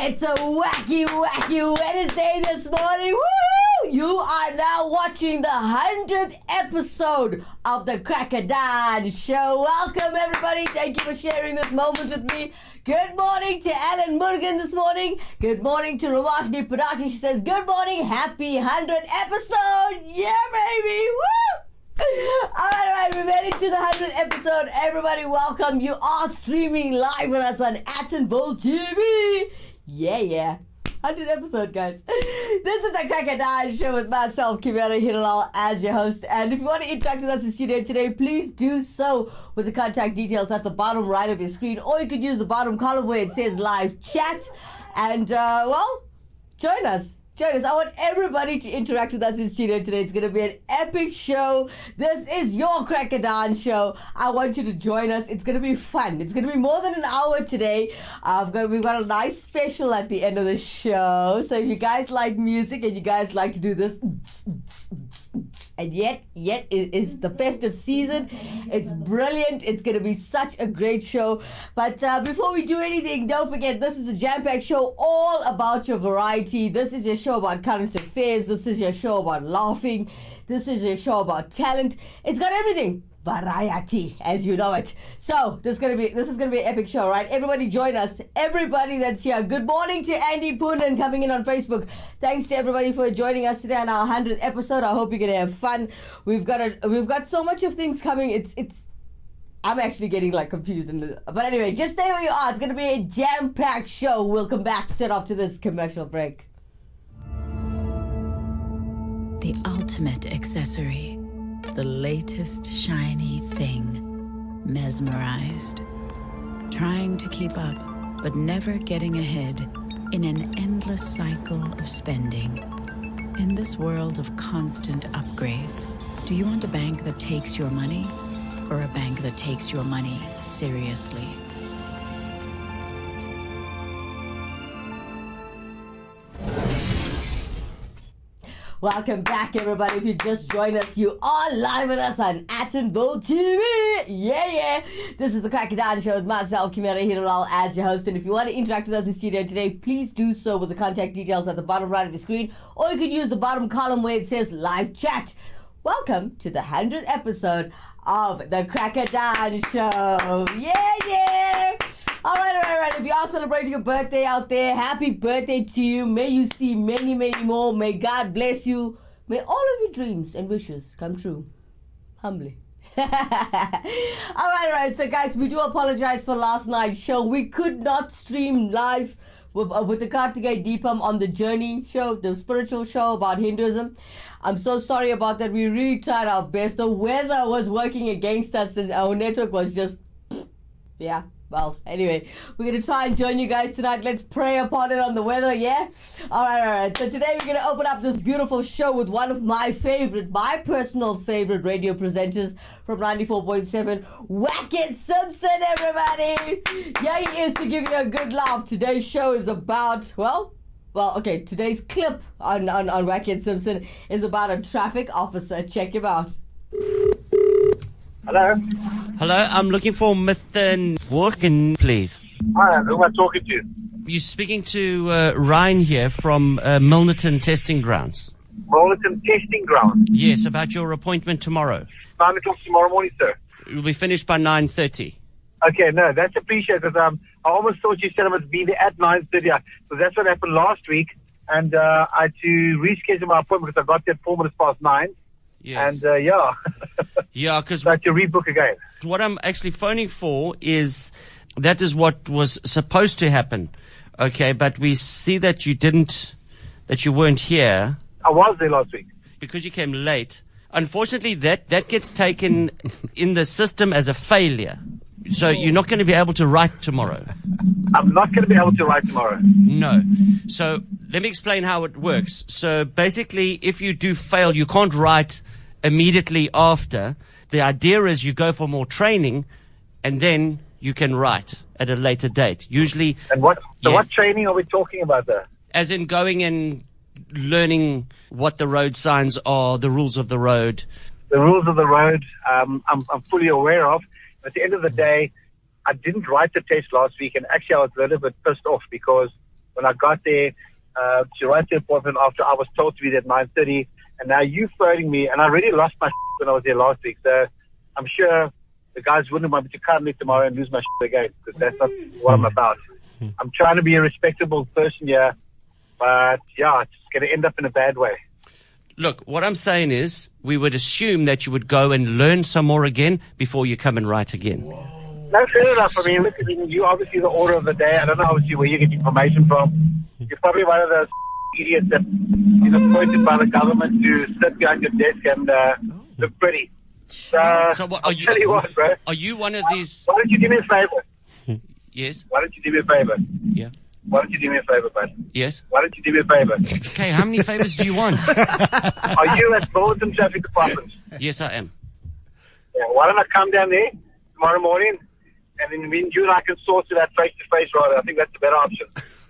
It's a wacky Wednesday this morning. Woo! You are now watching the 100th episode of the Crackadan Show. Welcome, everybody. Thank you for sharing this moment with me. Good morning to Alan Murugan this morning. Good morning to Ravashni Padachi. She says, good morning. Happy 100th episode. Yeah, baby. Woo! Alright, we made it to the 100th episode. Everybody, welcome. You are streaming live with us on Attenville TV. Yeah. 100th episode, guys. This is the Crackadan Show with myself, Kimera, Heeralal, as your host. And if you want to interact with us in the studio today, please do so with the contact details at the bottom right of your screen. Or you could use the bottom column where it says live chat. And, join us. I want everybody to interact with us in the studio today. It's going to be an epic show. This is your Crackadan Show. I want you to join us. It's going to be fun. It's going to be more than an hour today. We've got a nice special at the end of the show. So if you guys like music and you guys like to do this, and yet it is the festive season. It's brilliant. It's going to be such a great show. But before we do anything, don't forget, this is a jam-packed show all about your variety. This is your show about current affairs. This is your show about laughing. This is your show about talent. It's got everything. Variety, as you know it. So this is gonna be an epic show, right? Everybody join us. Everybody that's here. Good morning to Andy Poonen coming in on Facebook. Thanks to everybody for joining us today on our 100th episode. I hope you're gonna have fun. We've got so much of things coming. It's I'm actually getting confused. But anyway, just stay where you are. It's gonna be a jam-packed show. We'll come back straight after this commercial break. The ultimate accessory. The latest shiny thing. Mesmerized. Trying to keep up, but never getting ahead in an endless cycle of spending. In this world of constant upgrades, do you want a bank that takes your money or a bank that takes your money seriously? Welcome back, everybody. If you just joined us, you are live with us on Attenville TV. Yeah. This is the Crackadan Show with myself, Kimera, Heeralal, as your host. And if you want to interact with us in studio today, please do so with the contact details at the bottom right of your screen. Or you can use the bottom column where it says live chat. Welcome to the 100th episode of the Crackadan Show. Yeah. All right. If you are celebrating your birthday out there, happy birthday to you. May you see many, many more. May God bless you. May all of your dreams and wishes come true. Humbly. All right. So, guys, we do apologize for last night's show. We could not stream live with the Karthikay Deepam on the Journey show, the spiritual show about Hinduism. I'm so sorry about that. We really tried our best. The weather was working against us and our network was just, yeah. Well, anyway, we're going to try and join you guys tonight. Let's pray upon it on the weather, yeah? All right. So today we're going to open up this beautiful show with one of my personal favorite radio presenters from 94.7, Wackett Simpson, everybody. Yeah, he is, to give you a good laugh. Today's show is about, okay, today's clip on Wackett Simpson is about a traffic officer. Check him out. Hello, I'm looking for Mr. Walken, please. Hi, who am I talking to? You're speaking to Ryan here from Milnerton Testing Grounds. Milnerton Testing Grounds? Yes, about your appointment tomorrow. 9 o'clock tomorrow morning, sir. You'll be finished by 9:30. Okay, no, that's appreciated, because I almost thought you said I must be there at 9:30, so that's what happened last week, and I had to reschedule my appointment because I got there at 4 minutes past 9. Yes. And, yeah. Yeah, because so I had to rebook again. What I'm actually phoning for is, that is what was supposed to happen. Okay, but we see that you weren't here. I was there last week. Because you came late. Unfortunately, that gets taken in the system as a failure. So you're not going to be able to write tomorrow. I'm not going to be able to write tomorrow. No. So let me explain how it works. So basically, if you do fail, you can't write immediately after. The idea is you go for more training and then you can write at a later date. Usually. And what training are we talking about there? As in going and learning what the road signs are, the rules of the road. The rules of the road, I'm fully aware of. At the end of the day, I didn't write the test last week, and actually I was a little bit pissed off because when I got there to write the appointment after I was told to be there at 9:30, and now you phoning me, and I already lost my when I was there last week. So I'm sure the guys wouldn't want me to come there tomorrow and lose my again, because that's not what I'm about. I'm trying to be a respectable person here, but yeah, it's going to end up in a bad way. Look, what I'm saying is we would assume that you would go and learn some more again before you come and write again. No, fair enough. I mean, look, you're obviously the order of the day. I don't know obviously where you get information from. You're probably one of those idiots that is appointed by the government to sit behind your desk and look pretty. So what, I'll tell you what, bro. Are you one of these? Why don't you do me a favor? Yes. Why don't you do me a favor? Yeah. Why don't you do me a favor, bud? Yes. Why don't you do me a favor? Okay, how many favors do you want? Are you at Bulletin Traffic Department? Yes, I am. Yeah, why don't I come down there tomorrow morning, and then you and I can sort it out face-to-face rather. I think that's a better option.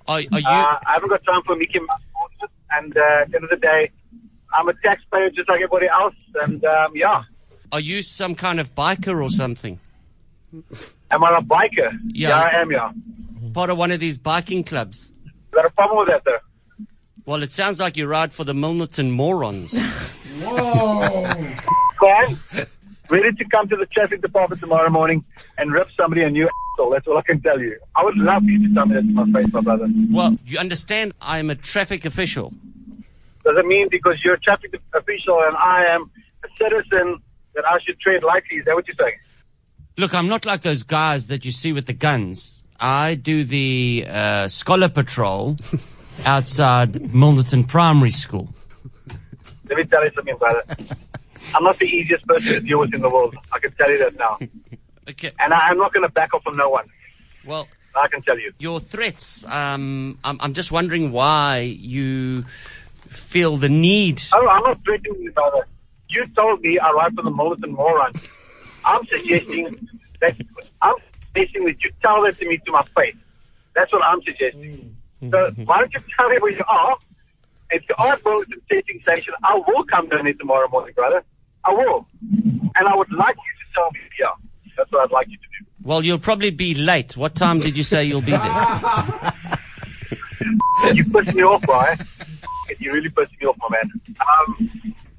Are you? I haven't got time for Mickey Mouse, and at the end of the day, I'm a taxpayer just like everybody else, and yeah. Are you some kind of biker or something? Am I a biker? Yeah. I am, yeah. Part of one of these biking clubs? You got a problem with that, though? Well, it sounds like you ride for the Milnerton morons. Whoa! Fine. Ready to come to the traffic department tomorrow morning and rip somebody a new asshole. That's all I can tell you. I would love you to tell me that to my face, my brother. Well, you understand I'm a traffic official. Does it mean because you're a traffic official and I am a citizen that I should tread lightly? Is that what you're saying? Look, I'm not like those guys that you see with the guns. I do the scholar patrol outside Milnerton Primary School. Let me tell you something, brother. I'm not the easiest person to deal with in the world. I can tell you that now. Okay. And I'm not going to back off on no one. Well, I can tell you. Your threats, I'm just wondering why you feel the need. Oh, I'm not threatening you, brother. You told me I ride for the Milnerton morons. I'm suggesting that you tell that to me to my face. That's what I'm suggesting. So why don't you tell me where you are? If you are at Milnerton testing station, I will come down there tomorrow morning, brother. I will. And I would like you to tell me here. That's what I'd like you to do. Well, you'll probably be late. What time did you say you'll be there? You pissed me off, Brian. You really pissed me off, my man.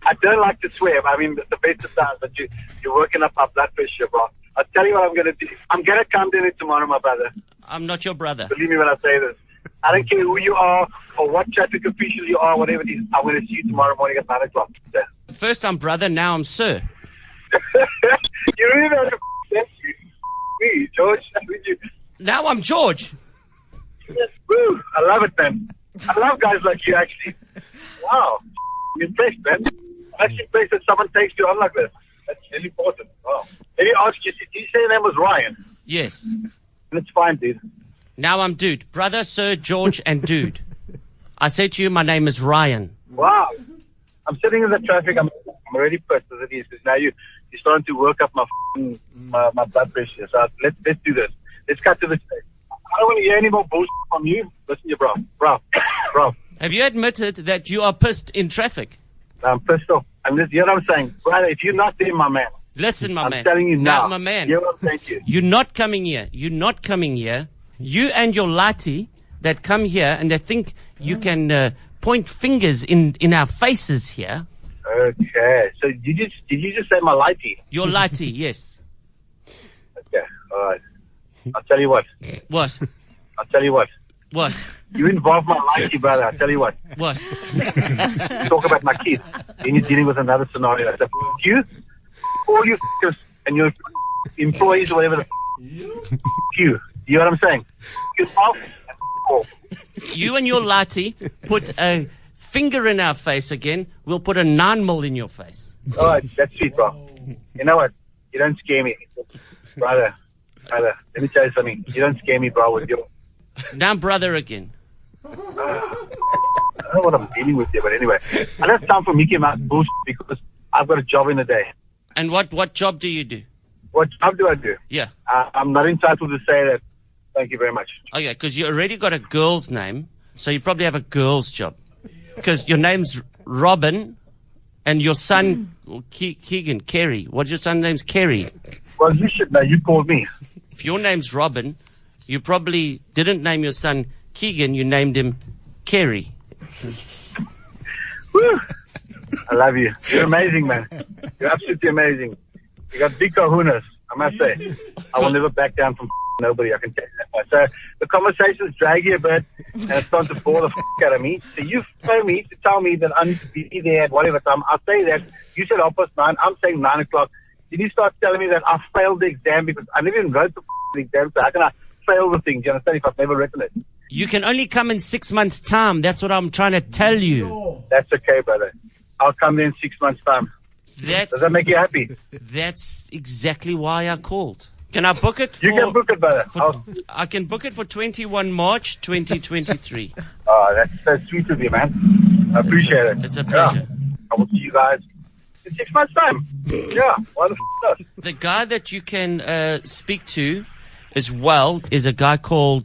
I don't like to swear. I mean, the best of times, but you're working up my blood pressure, bro. I'll tell you what I'm going to do. I'm going to come down here tomorrow, my brother. I'm not your brother. Believe me when I say this. I don't care who you are or what traffic official you are, whatever it is. I'm going to see you tomorrow morning at 9 o'clock. First I'm brother, now I'm sir. You really know the me, George. Now I'm George. Woo, I love it, man. I love guys like you, actually. Wow. I'm impressed, man. I'm actually impressed that someone takes you on like this. That's really important. Wow. Let me ask you, did you say your name was Ryan? Yes. That's fine, dude. Now I'm dude. Brother, sir, George, and dude. I say to you, my name is Ryan. Wow. I'm sitting in the traffic. I'm already pissed as it is because now you're starting to work up my blood pressure. So let's do this. Let's cut to the chase. I don't want to hear any more bullshit from you. Listen, you, bro. Have you admitted that you are pissed in traffic? I'm pissed off. And this, you know what I'm saying? Brother, if you're not there, my man. Listen, my man. I'm telling you now. My man. You know what I'm saying to you? You're not coming here. You're not coming here. You and your latte that come here and they think you can point fingers in our faces here. Okay. So did you just say my lighty? Your latte, yes. Okay. All right. I'll tell you what. What? I'll tell you what. What? You involve my lighty, brother. I'll tell you what. What? Talk about my kids. Then you're dealing with another scenario. So you, all you f***ers and your employees or whatever you. You know what I'm saying? You and your latte put a finger in our face again, we'll put a 9mm in your face. All right, that's sweet, bro. You know what? You don't scare me. Brother, let me tell you something. You don't scare me, bro, with your... Now brother again. I don't know what I'm dealing with here, but anyway. I don't have time for Mickey Mouse bullshit because I've got a job in the day. And what job do you do? What job do I do? Yeah. I'm not entitled to say that. Thank you very much. Okay, because you already got a girl's name, so you probably have a girl's job. Because your name's Robin, and your son, Keegan, Kerry. What's your son's name's Kerry? Well, you should know. You called me. If your name's Robin, you probably didn't name your son Keegan, you named him Kerry. Woo. I love you. You're amazing, man. You're absolutely amazing. You got big kahunas, I must say. I will never back down from nobody, I can tell you that. So the conversations drag you a bit, and it's starting to bore the out of me. So you phone me to tell me that I need to be there at whatever time. I'll say that. You said 9:30. I'm saying 9 o'clock. Then you start telling me that I failed the exam because I never even wrote the exam. So how can I fail the thing? Do you understand? If I've never written it. You can only come in 6 months' time. That's what I'm trying to tell you. That's okay, brother. I'll come in 6 months' time. Does that make you happy? That's exactly why I called. Can I book it? You can book it, brother. I can book it for 21 March 2023. Oh, that's so sweet of you, man. I appreciate it. It's a pleasure. Yeah. I will see you guys in 6 months' time. Yeah, why the not? The guy that you can speak to as well is a guy called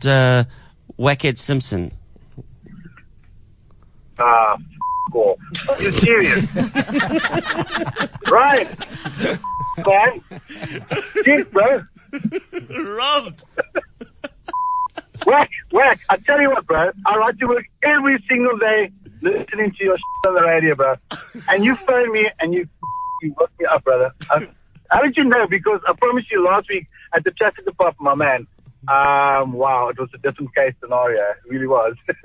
Wackhead Simpson. Cool. Are you serious? Right. Man. Jeez, bro. Robbed. Whack. I tell you what, bro. I like to work every single day listening to your on the radio, bro. And you phone me and you woke me up, brother. How did you know? Because I promised you last week at the traffic department, my man. Wow, it was a different case scenario. It really was. And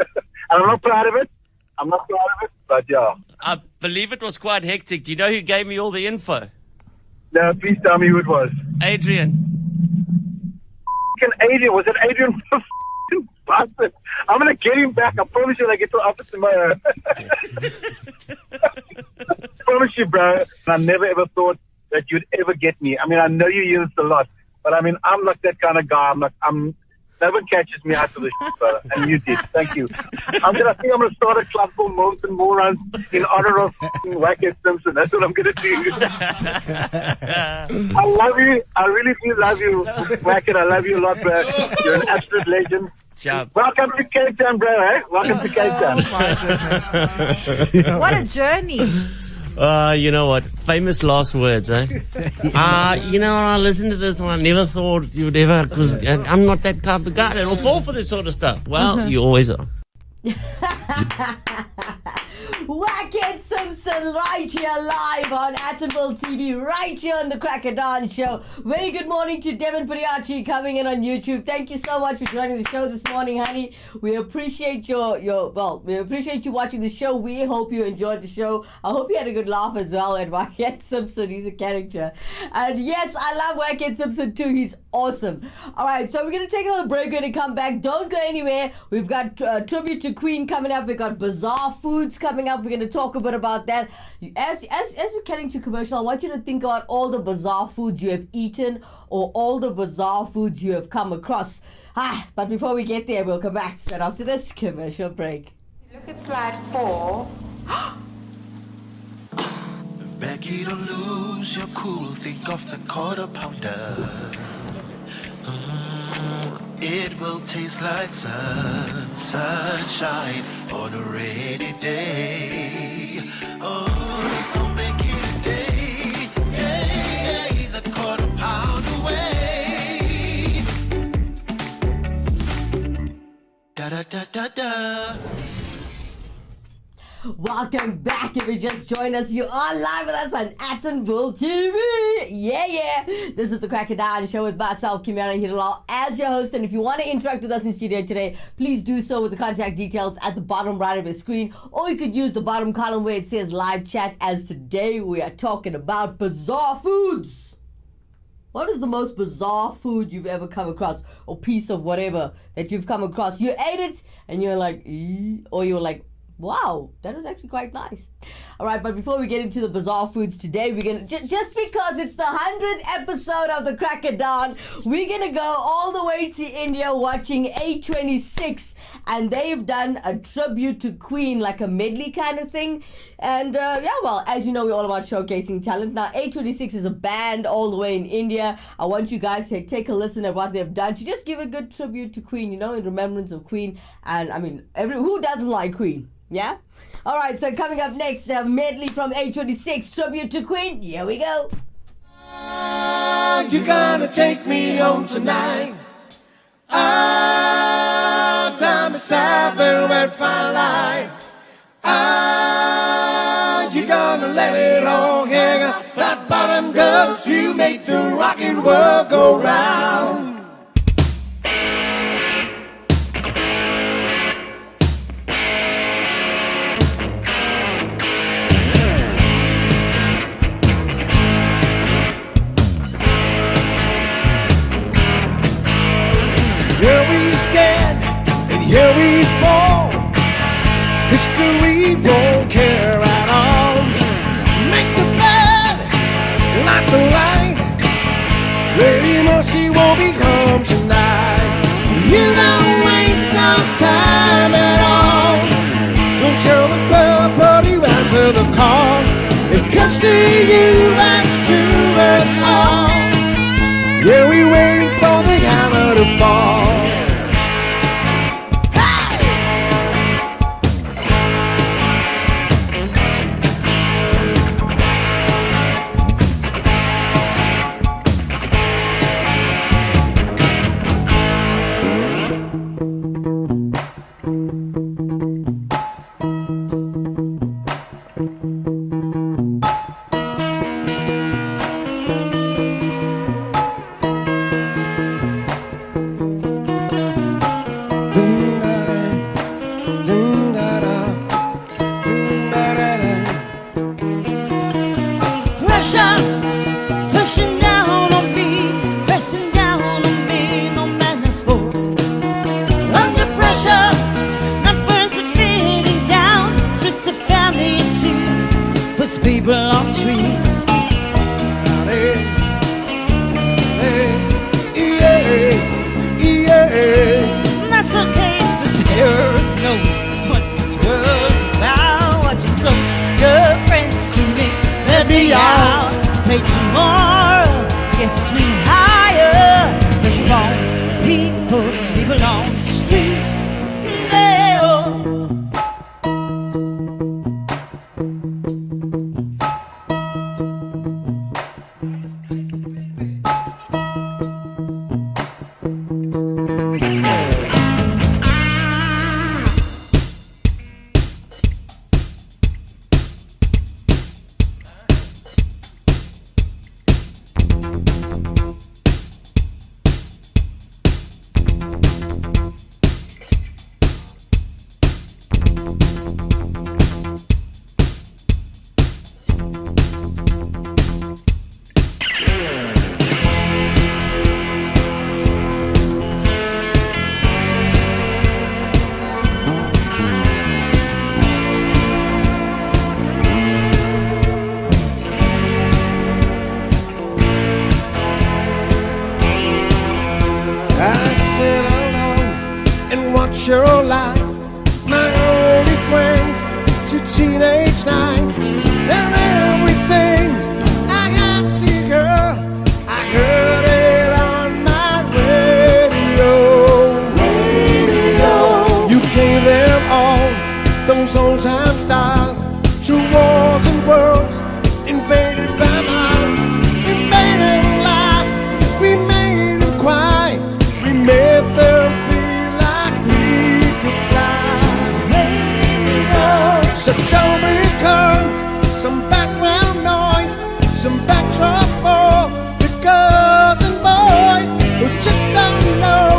I'm not proud of it. But yeah. I believe it was quite hectic. Do you know who gave me all the info? No, please tell me who it was. Adrian. Adrian. Was it Adrian? Bastard. I'm going to get him back. I promise you when I get to the office tomorrow. I promise you, bro. I never ever thought that you'd ever get me. I mean, I know you use it a lot, but I mean, I'm like that kind of guy. No one catches me out of the shit, brother. And you did. Thank you. I'm going to start a club called Molten Morons in honor of Wackhead Simpson. That's what I'm going to do. I love you. I really do love you, Wackhead. I love you a lot, bro. You're an absolute legend. Ciao. Welcome to Cape Town, bro. Eh? Welcome to Cape Town. What a journey. You know what? Famous last words, eh? You know, I listened to this and I never thought you would ever, because I'm not that type of guy that will fall for this sort of stuff. Well, you always are. Wackhead Simpson right here live on Atomville TV, right here on the Cracker Dawn Show. Very good morning to Devin Puriachi coming in on YouTube. Thank you so much for joining the show this morning, honey. We appreciate we appreciate you watching the show. We hope you enjoyed the show. I hope you had a good laugh as well at Wackhead Simpson. He's a character. And yes, I love Wackhead Simpson too. He's awesome. Alright, so we're going to take a little break. We're going to come back. Don't go anywhere. We've got Tribute to Queen coming up. We've got Bizarre Foods coming up. We're going to talk a bit about that. As we're getting to commercial, I want you to think about all the bizarre foods you have eaten or all the bizarre foods you have come across. But before we get there, we'll come back straight after this commercial break. Look at slide 4. Becky, don't lose your cool. Think of the quarter pounder. It will taste like sunshine on a rainy day. Oh, so make it a day, the quarter pound away. Da da da da da. Welcome back. If you just joined us, you are live with us on Atomville TV. Yeah. This is the Cracker Dawn Show with myself, Kimera, Heeralal, as your host. And if you want to interact with us in studio today, please do so with the contact details at the bottom right of your screen. Or you could use the bottom column where it says live chat, as today we are talking about bizarre foods. What is the most bizarre food you've ever come across, or piece of whatever that you've come across? You ate it and you're like, or you're like, wow, that was actually quite nice. All right, but before we get into the bizarre foods today, we're going to, just because it's the 100th episode of the Cracker Dawn, we're going to go all the way to India watching A26, and they've done a tribute to Queen, like a medley kind of thing. And as you know, we're all about showcasing talent. Now, A26 is a band all the way in India. I want you guys to take a listen at what they've done to just give a good tribute to Queen, in remembrance of Queen. And I mean, who doesn't like Queen? Yeah? All right, so coming up next, a medley from A26, tribute to Queen. Here we go. You're gonna take me home tonight. Time beside the red firelight. Ah, you're gonna let it all hang out. Flat bottom girls, you make the rockin' world go round. Here we stand, and here we fall. History won't care at all. Make the bad, like the light. Lady Mercy won't be home tonight. You don't waste no time at all. Don't show the purple, you answer the call. It comes to you as to us all. Yeah, we waiting for the hammer to fall. Pressure, pushing down on me, pressing down on me, no man has hope. Under pressure, not persevering down, splits a family in two, puts people on streets. That's okay, sister, know what this world's about. Watching some good friends screaming, let me out. Pray tomorrow gets me higher. There's wrong people on the streets. They your lights, my only friends, to teenage nights, and everything I got to girl, I heard it on my radio. You gave them all those old time stars to wars and worlds invaded by mine. We made them laugh, we made them cry, we made them feel like we could fly. So don't become some background noise, some backdrop for the girls and boys who just don't know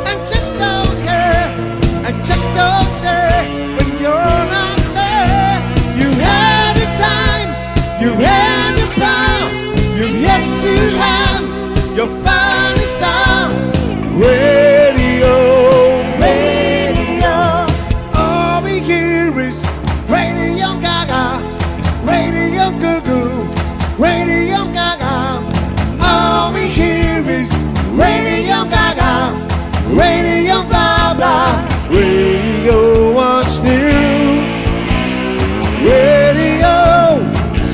and just don't care and just don't care when you're not there. You had your time, you had your style, you've yet to have your finest style. Radio, all we hear is Radio Gaga, Radio Goo Goo, Radio Gaga. All we hear is Radio Gaga, Radio blah blah, Radio what's new, Radio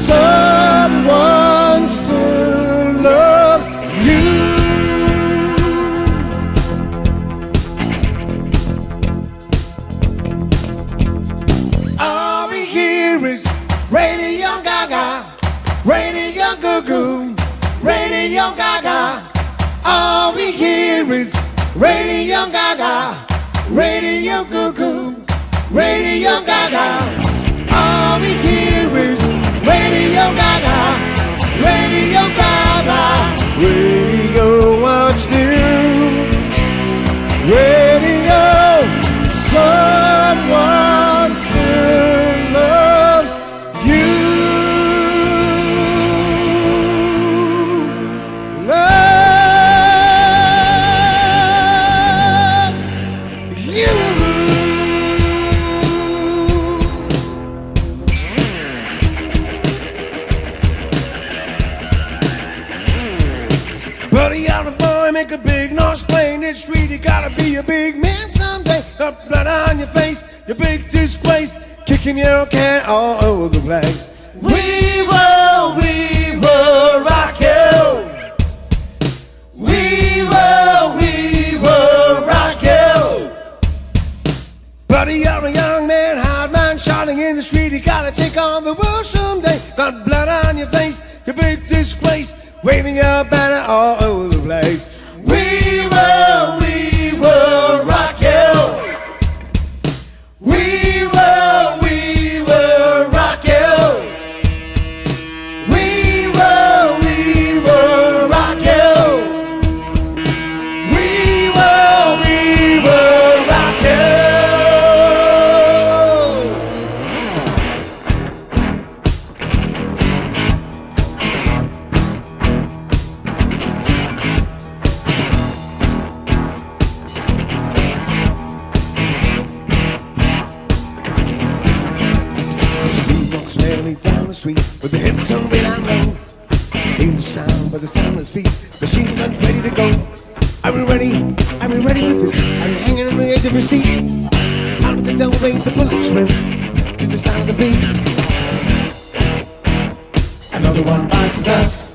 someone still loves you. All we hear is Radio Gaga, Radio Goo Goo, Radio Gaga. All we hear is Radio Gaga, Radio Goo-Goo, Radio Gaga. All we hear is Radio Gaga, Radio Gaga, Radio what's new, Radio someone still loves you, loves you. Buddy, I'm a boy, make a big noise playing it street. You gotta be a big man someday. Got blood on your face, your big disgrace, kicking your can all over the place. We will rock you. We will rock you. Buddy, you're a young man, hard man, shouting in the street. You gotta take on the world someday. Got blood on your face, your big disgrace, waving your banner all over the place. We will rock you. We will rock you. We will rock you. We will rock you. Down the street with the hips on way down low. Hear the sound by the soundless feet. Machine guns ready to go. Are we ready? Are we ready with this? Are you hanging on the edge of your seat? Out of the doorway, the bullets rip to the sound of the beat. Another one bites the dust.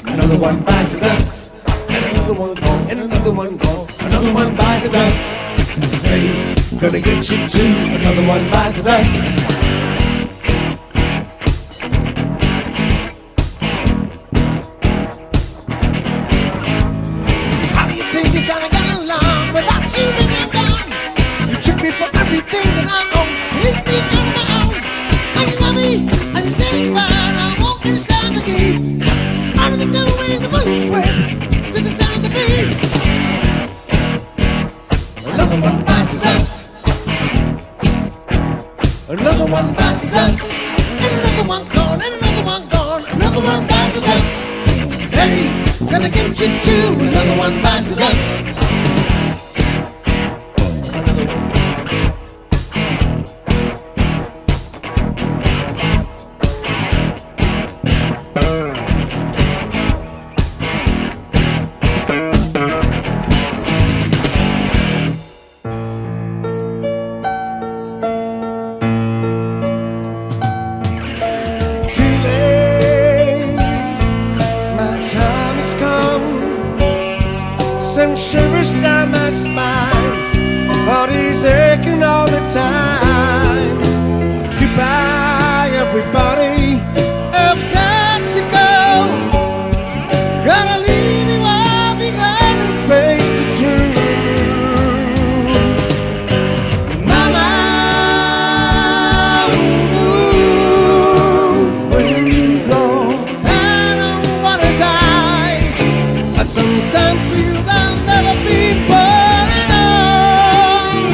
Another one bites the dust. And another one gone. And another one gone. Another one bites the dust. Hey, gonna get you too. Another one bites the dust. How do you think you're gonna get along without you being around? You took me for everything that I own. Leave me on my own. And you love me, and you say it's right. I won't understand the game. Out of the doorway, the bullets whip to the sound of the beat. Another one bites the dust. Another one bites the dust. And another one gone, and another one gone. Another one bites the dust. Hey, gonna get you too. Another one bites the dust. Send shivers down my spine. Body's aching all the time. Goodbye, everybody. I've got to go. Gotta leave you all behind and face the truth. Mama, ooh, when you go, I don't wanna die. But sometimes for you, I'll never be born alone.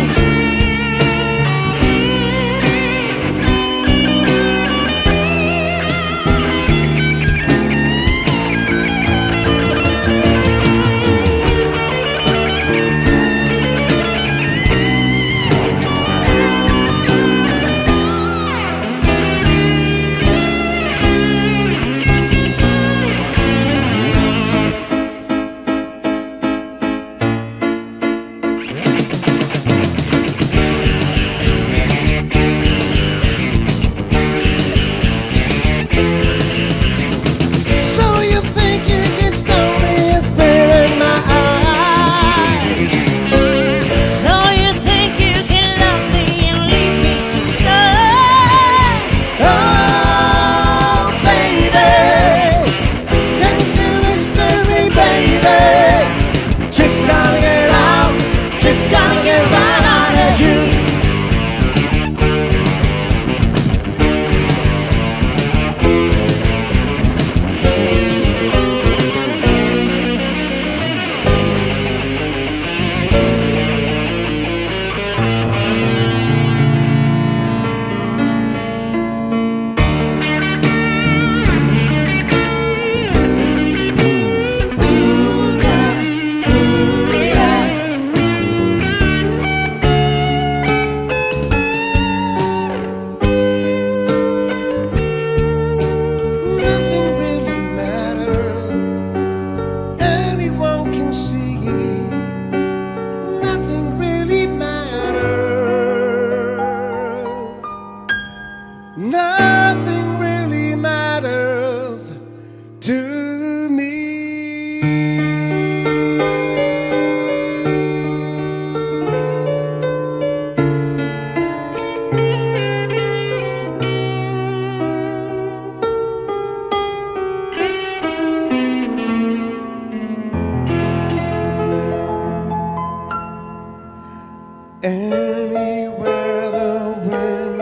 anywhere the wind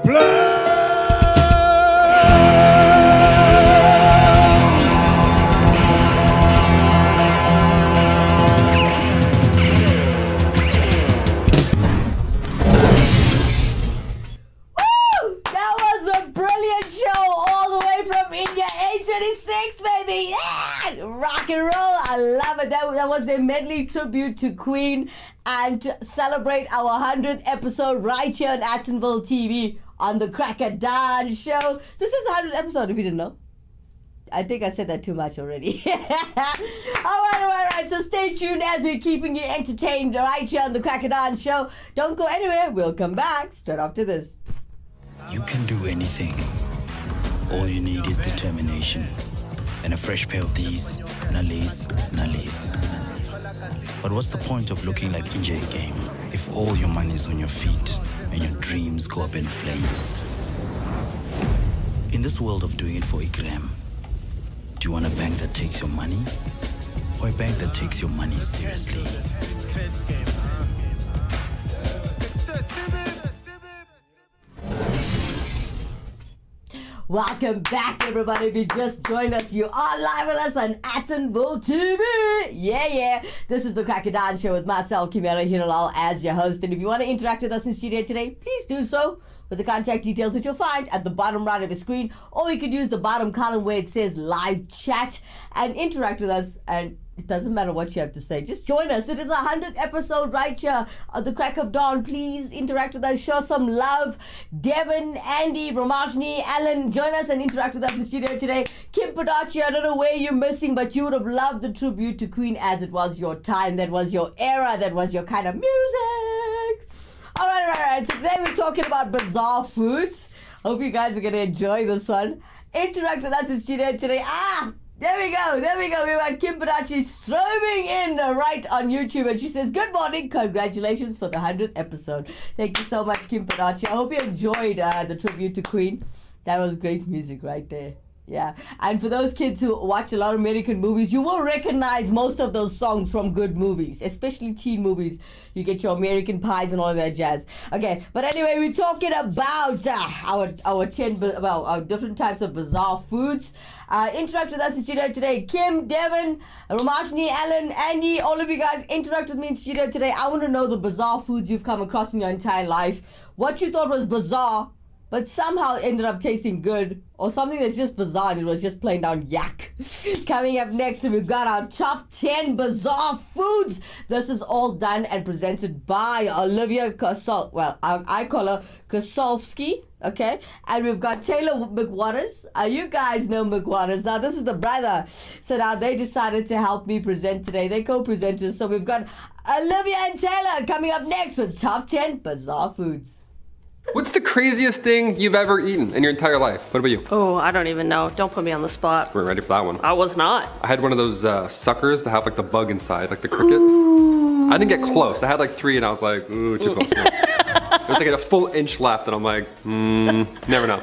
blows. That was a brilliant show all the way from India. 826, baby. Yeah! Rock and roll. I love it. That was their medley tribute to Queen, and to celebrate our 100th episode right here on Actonville TV on the Cracker Dan Show. This is the 100th episode, if you didn't know. I think I said that too much already. All right. So stay tuned as we're keeping you entertained right here on the Cracker Dan Show. Don't go anywhere. We'll come back straight after this. You can do anything. All you need is determination. And a fresh pair of these, nallies. But what's the point of looking like NJ Game if all your money is on your feet and your dreams go up in flames? In this world of doing it for a gram, do you want a bank that takes your money or a bank that takes your money seriously? Welcome back, everybody. If you just joined us, you are live with us on Actonville TV. Yeah. This is the Cracker Dan Show with myself, Kimera, Heeralal, as your host. And if you want to interact with us in studio today, please do so with the contact details that you'll find at the bottom right of the screen, or you could use the bottom column where it says live chat and interact with us. And it doesn't matter what you have to say. Just join us. It is a 100th episode right here at the crack of dawn. Please interact with us. Show some love. Devin, Andy, Ramashni, Alan, join us and interact with us in the studio today. Kim Padachi, I don't know where you're missing, but you would have loved the tribute to Queen, as it was your time. That was your era. That was your kind of music. All right. So today we're talking about bizarre foods. Hope you guys are going to enjoy this one. Interact with us in the studio today. There we go. We've got Kim Padachi stroming in right on YouTube, and she says, good morning, congratulations for the 100th episode. Thank you so much, Kim Padachi. I hope you enjoyed the tribute to Queen. That was great music right there. Yeah, and for those kids who watch a lot of American movies, you will recognize most of those songs from good movies, especially teen movies. You get your American Pies and all of that jazz. Okay, but anyway, we're talking about our different types of bizarre foods. Interact with us in studio today. Kim, Devin, Ramashni, Alan, Andy, all of you guys interact with me in studio today. I want to know the bizarre foods you've come across in your entire life. What you thought was bizarre, but somehow ended up tasting good, or something that's just bizarre and it was just plain down yak. Coming up next, we've got our top 10 bizarre foods. This is all done and presented by Olivia Kosol. Well, I call her Kosolski, okay? And we've got Taylor McWaters. You guys know McWaters. Now, this is the brother. So now they decided to help me present today. They're co-presenters. So we've got Olivia and Taylor coming up next with top 10 bizarre foods. What's the craziest thing you've ever eaten in your entire life? What about you? Oh, I don't even know. Don't put me on the spot. We're ready for that one. I was not. I had one of those suckers that have like the bug inside, like the cricket. Ooh. I didn't get close. I had like 3 and I was like, ooh, too close. There's like a full inch left and I'm like, never know.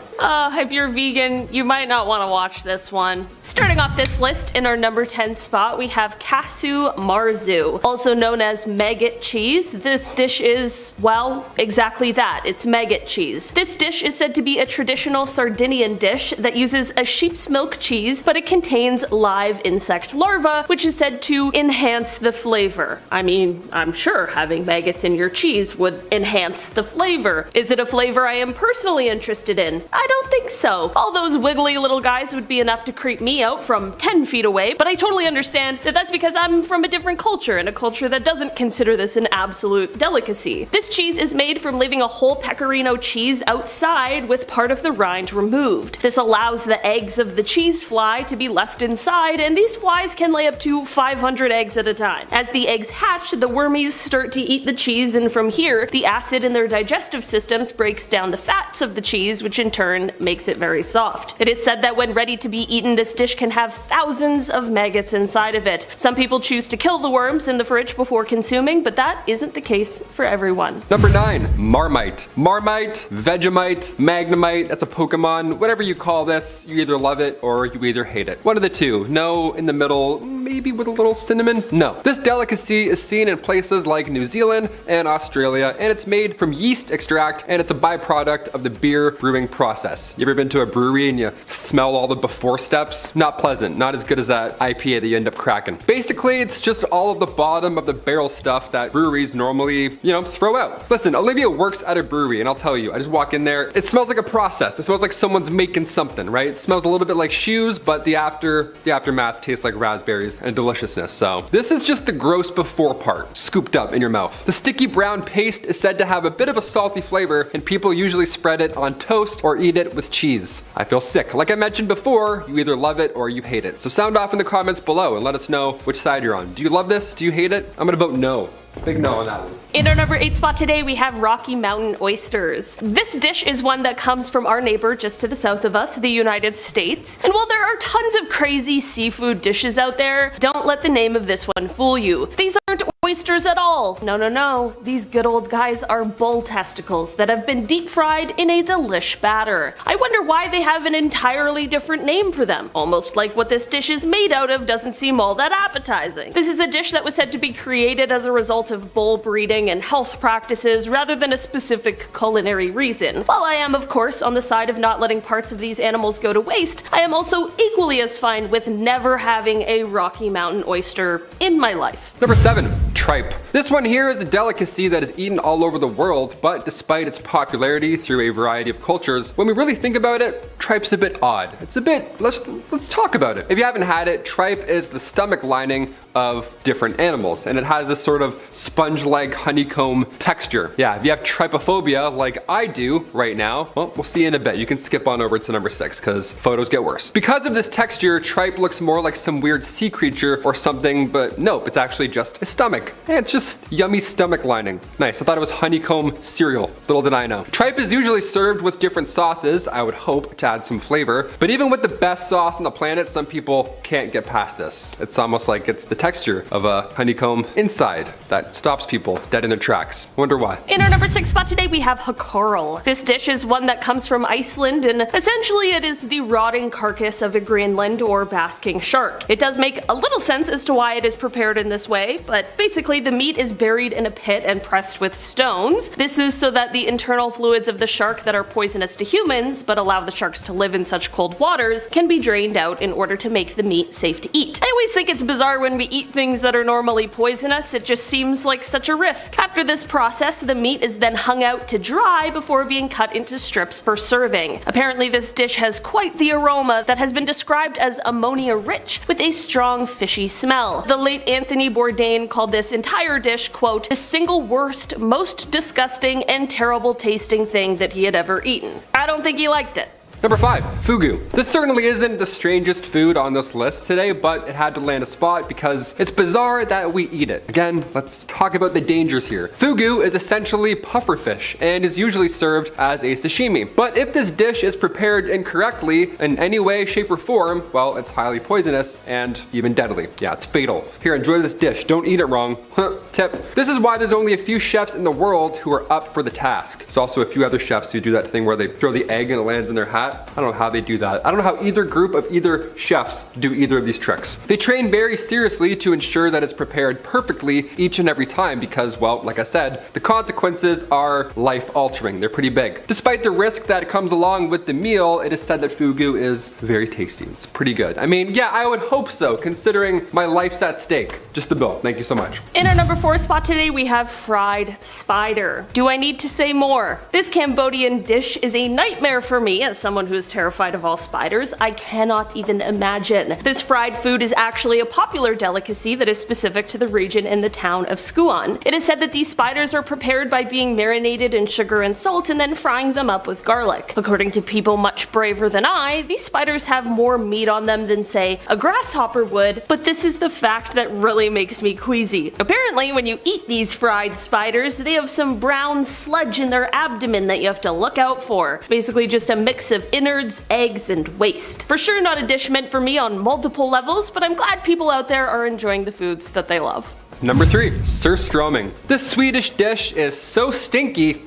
If you're vegan, you might not want to watch this one. Starting off this list, in our number 10 spot, we have Casu Marzu, also known as maggot cheese. This dish is, well, exactly that. It's maggot cheese. This dish is said to be a traditional Sardinian dish that uses a sheep's milk cheese, but it contains live insect larvae, which is said to enhance the flavor. I mean, I'm sure having maggots in your cheese would enhance the flavor. Is it a flavor I am personally interested in? I don't think so. All those wiggly little guys would be enough to creep me out from 10 feet away, but I totally understand that that's because I'm from a different culture, and a culture that doesn't consider this an absolute delicacy. This cheese is made from leaving a whole pecorino cheese outside with part of the rind removed. This allows the eggs of the cheese fly to be left inside, and these flies can lay up to 500 eggs at a time. As the eggs hatch, the wormies start to eat the cheese, and from here, the acid in their digestive systems breaks down the fats of the cheese, which in turn turn makes it very soft. It is said that when ready to be eaten, this dish can have thousands of maggots inside of it. Some people choose to kill the worms in the fridge before consuming, but that isn't the case for everyone. Number 9, Marmite. Marmite, Vegemite, Magnemite, that's a Pokemon. Whatever you call this, you either love it or you either hate it. One of the two. No in the middle, maybe with a little cinnamon? No. This delicacy is seen in places like New Zealand and Australia, and it's made from yeast extract, and it's a byproduct of the beer brewing process. You ever been to a brewery and you smell all the before steps? Not pleasant. Not as good as that IPA that you end up cracking. Basically, it's just all of the bottom of the barrel stuff that breweries normally, throw out. Listen, Olivia works at a brewery, and I'll tell you, I just walk in there, it smells like a process. It smells like someone's making something, right? It smells a little bit like shoes, but the aftermath tastes like raspberries and deliciousness. So this is just the gross before part, scooped up in your mouth. The sticky brown paste is said to have a bit of a salty flavor, and people usually spread it on toast or eat it with cheese. I feel sick. Like I mentioned before, you either love it or you hate it. So sound off in the comments below and let us know which side you're on. Do you love this? Do you hate it? I'm gonna vote no. Big no on that one. In our number 8 spot today, we have Rocky Mountain oysters. This dish is one that comes from our neighbor just to the south of us, the United States. And while there are tons of crazy seafood dishes out there, don't let the name of this one fool you. These aren't oysters at all. No. These good old guys are bull testicles that have been deep fried in a delish batter. I wonder why they have an entirely different name for them. Almost like what this dish is made out of doesn't seem all that appetizing. This is a dish that was said to be created as a result of bull breeding and health practices rather than a specific culinary reason. While I am, of course, on the side of not letting parts of these animals go to waste, I am also equally as fine with never having a Rocky Mountain oyster in my life. Number 7, tripe. This one here is a delicacy that is eaten all over the world, but despite its popularity through a variety of cultures, when we really think about it, tripe's a bit odd. It's a bit, let's talk about it. If you haven't had it, tripe is the stomach lining of different animals, and it has this sort of sponge-like honeycomb texture. Yeah, if you have trypophobia like I do right now, well, we'll see in a bit. You can skip on over to number 6 because photos get worse. Because of this texture, tripe looks more like some weird sea creature or something, but nope, it's actually just a stomach. Yeah, it's just yummy stomach lining. Nice, I thought it was honeycomb cereal. Little did I know. Tripe is usually served with different sauces, I would hope, to add some flavor, but even with the best sauce on the planet, some people can't get past this. It's almost like it's the texture of a honeycomb inside that stops people dead in their tracks. Wonder why. In our number 6 spot today, we have Heeralal. This dish is one that comes from Iceland, and essentially it is the rotting carcass of a Greenland or basking shark. It does make a little sense as to why it is prepared in this way, but basically the meat is buried in a pit and pressed with stones. This is so that the internal fluids of the shark that are poisonous to humans, but allow the sharks to live in such cold waters, can be drained out in order to make the meat safe to eat. I always think it's bizarre when we eat things that are normally poisonous. It just seems like such a risk. After this process, the meat is then hung out to dry before being cut into strips for serving. Apparently this dish has quite the aroma that has been described as ammonia rich with a strong fishy smell. The late Anthony Bourdain called this entire dish, quote, the single worst, most disgusting and terrible tasting thing that he had ever eaten. I don't think he liked it. Number 5, fugu. This certainly isn't the strangest food on this list today, but it had to land a spot because it's bizarre that we eat it. Again, let's talk about the dangers here. Fugu is essentially pufferfish and is usually served as a sashimi. But if this dish is prepared incorrectly in any way, shape, or form, well, it's highly poisonous and even deadly. Yeah, it's fatal. Here, enjoy this dish. Don't eat it wrong. Tip. This is why there's only a few chefs in the world who are up for the task. There's also a few other chefs who do that thing where they throw the egg and it lands in their hat. I don't know how they do that. I don't know how either group of either chefs do either of these tricks. They train very seriously to ensure that it's prepared perfectly each and every time because, well, like I said, the consequences are life-altering. They're pretty big. Despite the risk that comes along with the meal, it is said that fugu is very tasty. It's pretty good. I mean, yeah, I would hope so, considering my life's at stake. Just the bill. Thank you so much. In our number 4 spot today, we have fried spider. Do I need to say more? This Cambodian dish is a nightmare for me as someone who is terrified of all spiders. I cannot even imagine. This fried food is actually a popular delicacy that is specific to the region in the town of Skuon. It is said that these spiders are prepared by being marinated in sugar and salt and then frying them up with garlic. According to people much braver than I, these spiders have more meat on them than, say, a grasshopper would, but this is the fact that really makes me queasy. Apparently, when you eat these fried spiders, they have some brown sludge in their abdomen that you have to look out for. Basically just a mix of innards, eggs, and waste. For sure not a dish meant for me on multiple levels, but I'm glad people out there are enjoying the foods that they love. Number 3, surströmming. This Swedish dish is so stinky,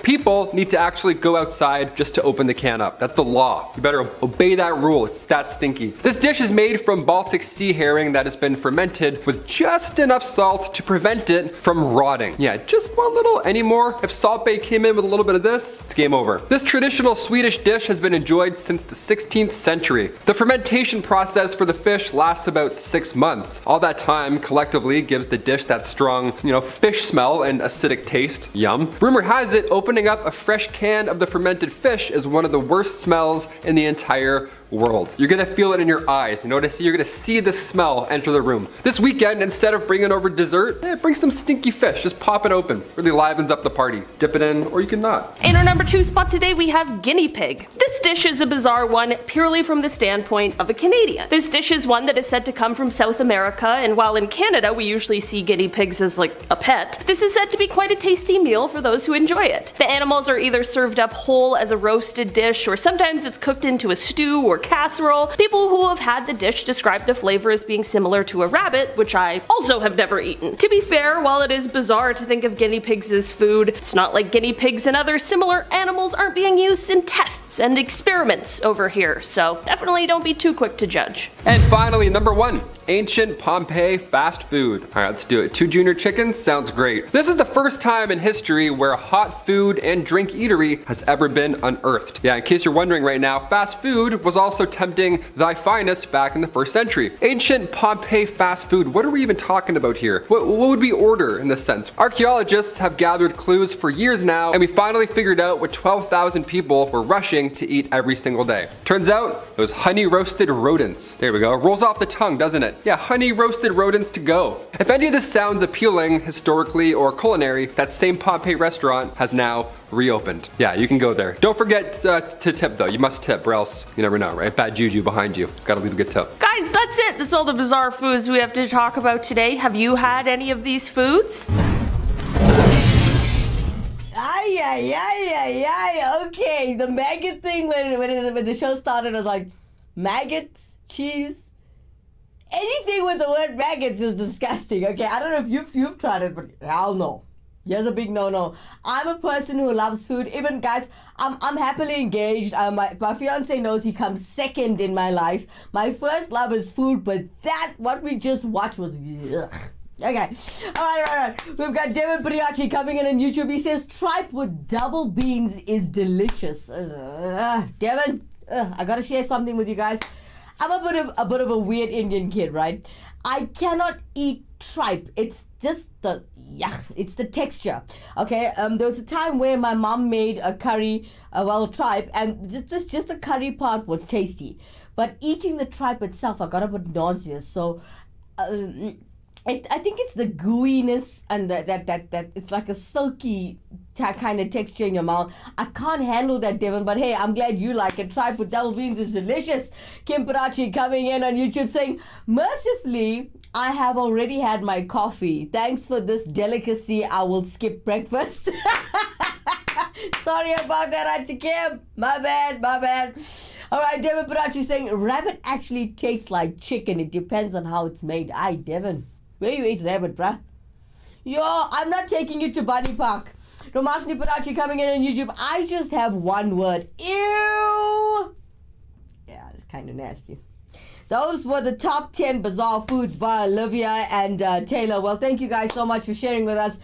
people need to actually go outside just to open the can up. That's the law. You better obey that rule. It's that stinky. This dish is made from Baltic sea herring that has been fermented with just enough salt to prevent it from rotting. Yeah, just one little. Any more? If Salt Bay came in with a little bit of this, it's game over. This traditional Swedish dish has been enjoyed since the 16th century. The fermentation process for the fish lasts about 6 months. All that time collectively gives the dish that strong, fish smell and acidic taste. Yum. Rumor has it opening up a fresh can of the fermented fish is one of the worst smells in the entire world. You're gonna feel it in your eyes. You're gonna see the smell enter the room. This weekend, instead of bringing over dessert, bring some stinky fish. Just pop it open. Really livens up the party. Dip it in, or you can not. In our number 2 spot today, we have guinea pig. This dish is a bizarre one purely from the standpoint of a Canadian. This dish is one that is said to come from South America, and while in Canada we usually see guinea pigs as like a pet, this is said to be quite a tasty meal for those who enjoy it. The animals are either served up whole as a roasted dish, or sometimes it's cooked into a stew or casserole. People who have had the dish describe the flavor as being similar to a rabbit, which I also have never eaten. To be fair, while it is bizarre to think of guinea pigs as food, it's not like guinea pigs and other similar animals aren't being used in tests and experiments over here, so definitely don't be too quick to judge. And finally, number 1, ancient Pompeii fast food. All right, let's do it. 2 junior chickens sounds great. This is the first time in history where a hot food and drink eatery has ever been unearthed. Yeah, in case you're wondering right now, fast food was also tempting thy finest back in the 1st century. Ancient Pompeii fast food, what are we even talking about here? What would we order in this sense? Archaeologists have gathered clues for years now, and we finally figured out what 12,000 people were rushing to eat every single day. Turns out it was honey roasted rodents. There we go. Rolls off the tongue, doesn't it? Yeah, honey roasted rodents to go. If any of this sounds appealing historically or culinary, that same Pompeii restaurant has now reopened. Yeah, you can go there. Don't forget to tip though. You must tip or else you never know, right? Bad juju behind you. Gotta leave a good tip. Guys, that's it. That's all the bizarre foods we have to talk about today. Have you had any of these foods? Okay, the maggot thing when the show started, I was like, maggots, cheese, anything with the word maggots is disgusting. Okay, I don't know if you've tried it, but hell no. Here's a big no-no. I'm a person who loves food. Even guys, I'm happily engaged. My fiance knows he comes second in my life. My first love is food, but what we just watched was ugh. Okay, all right. We've got Devin Priachi coming in on YouTube. He says tripe with double beans is delicious. Devin, I gotta share something with you guys. I'm a bit of a weird Indian kid, right? I cannot eat tripe. It's just it's the texture. Okay, there was a time where my mom made a curry, tripe, and just the curry part was tasty, but eating the tripe itself, I got a bit nauseous. So. I think it's the gooiness and that it's like a silky kind of texture in your mouth. I can't handle that, Devin, but hey, I'm glad you like it. Tripe with double beans is delicious. Kim Parachi coming in on YouTube saying, mercifully, I have already had my coffee. Thanks for this delicacy. I will skip breakfast. Sorry about that, Auntie Kim. My bad. All right, Devin Parachi saying, rabbit actually tastes like chicken. It depends on how it's made. Aye, Devin. Where you eat rabbit, bruh? Yo, I'm not taking you to Bunny Park. Romashni Parachi coming in on YouTube. I just have one word. Ew! Yeah, it's kind of nasty. Those were the top 10 bizarre foods by Olivia and Taylor. Well, thank you guys so much for sharing with us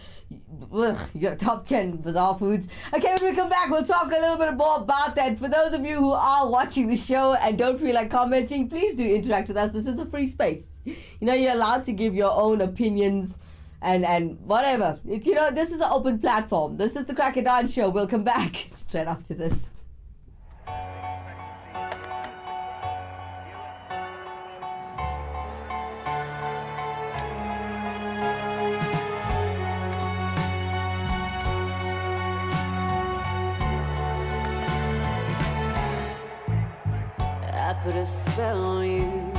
your top 10 bizarre foods. Okay, when we come back, we'll talk a little bit more about that. For those of you who are watching the show and don't feel like commenting, please do interact with us. This is a free space. You're allowed to give your own opinions and whatever. This is an open platform. This is the Cracker Dance Show. We'll come back straight after this. I put a spell on you.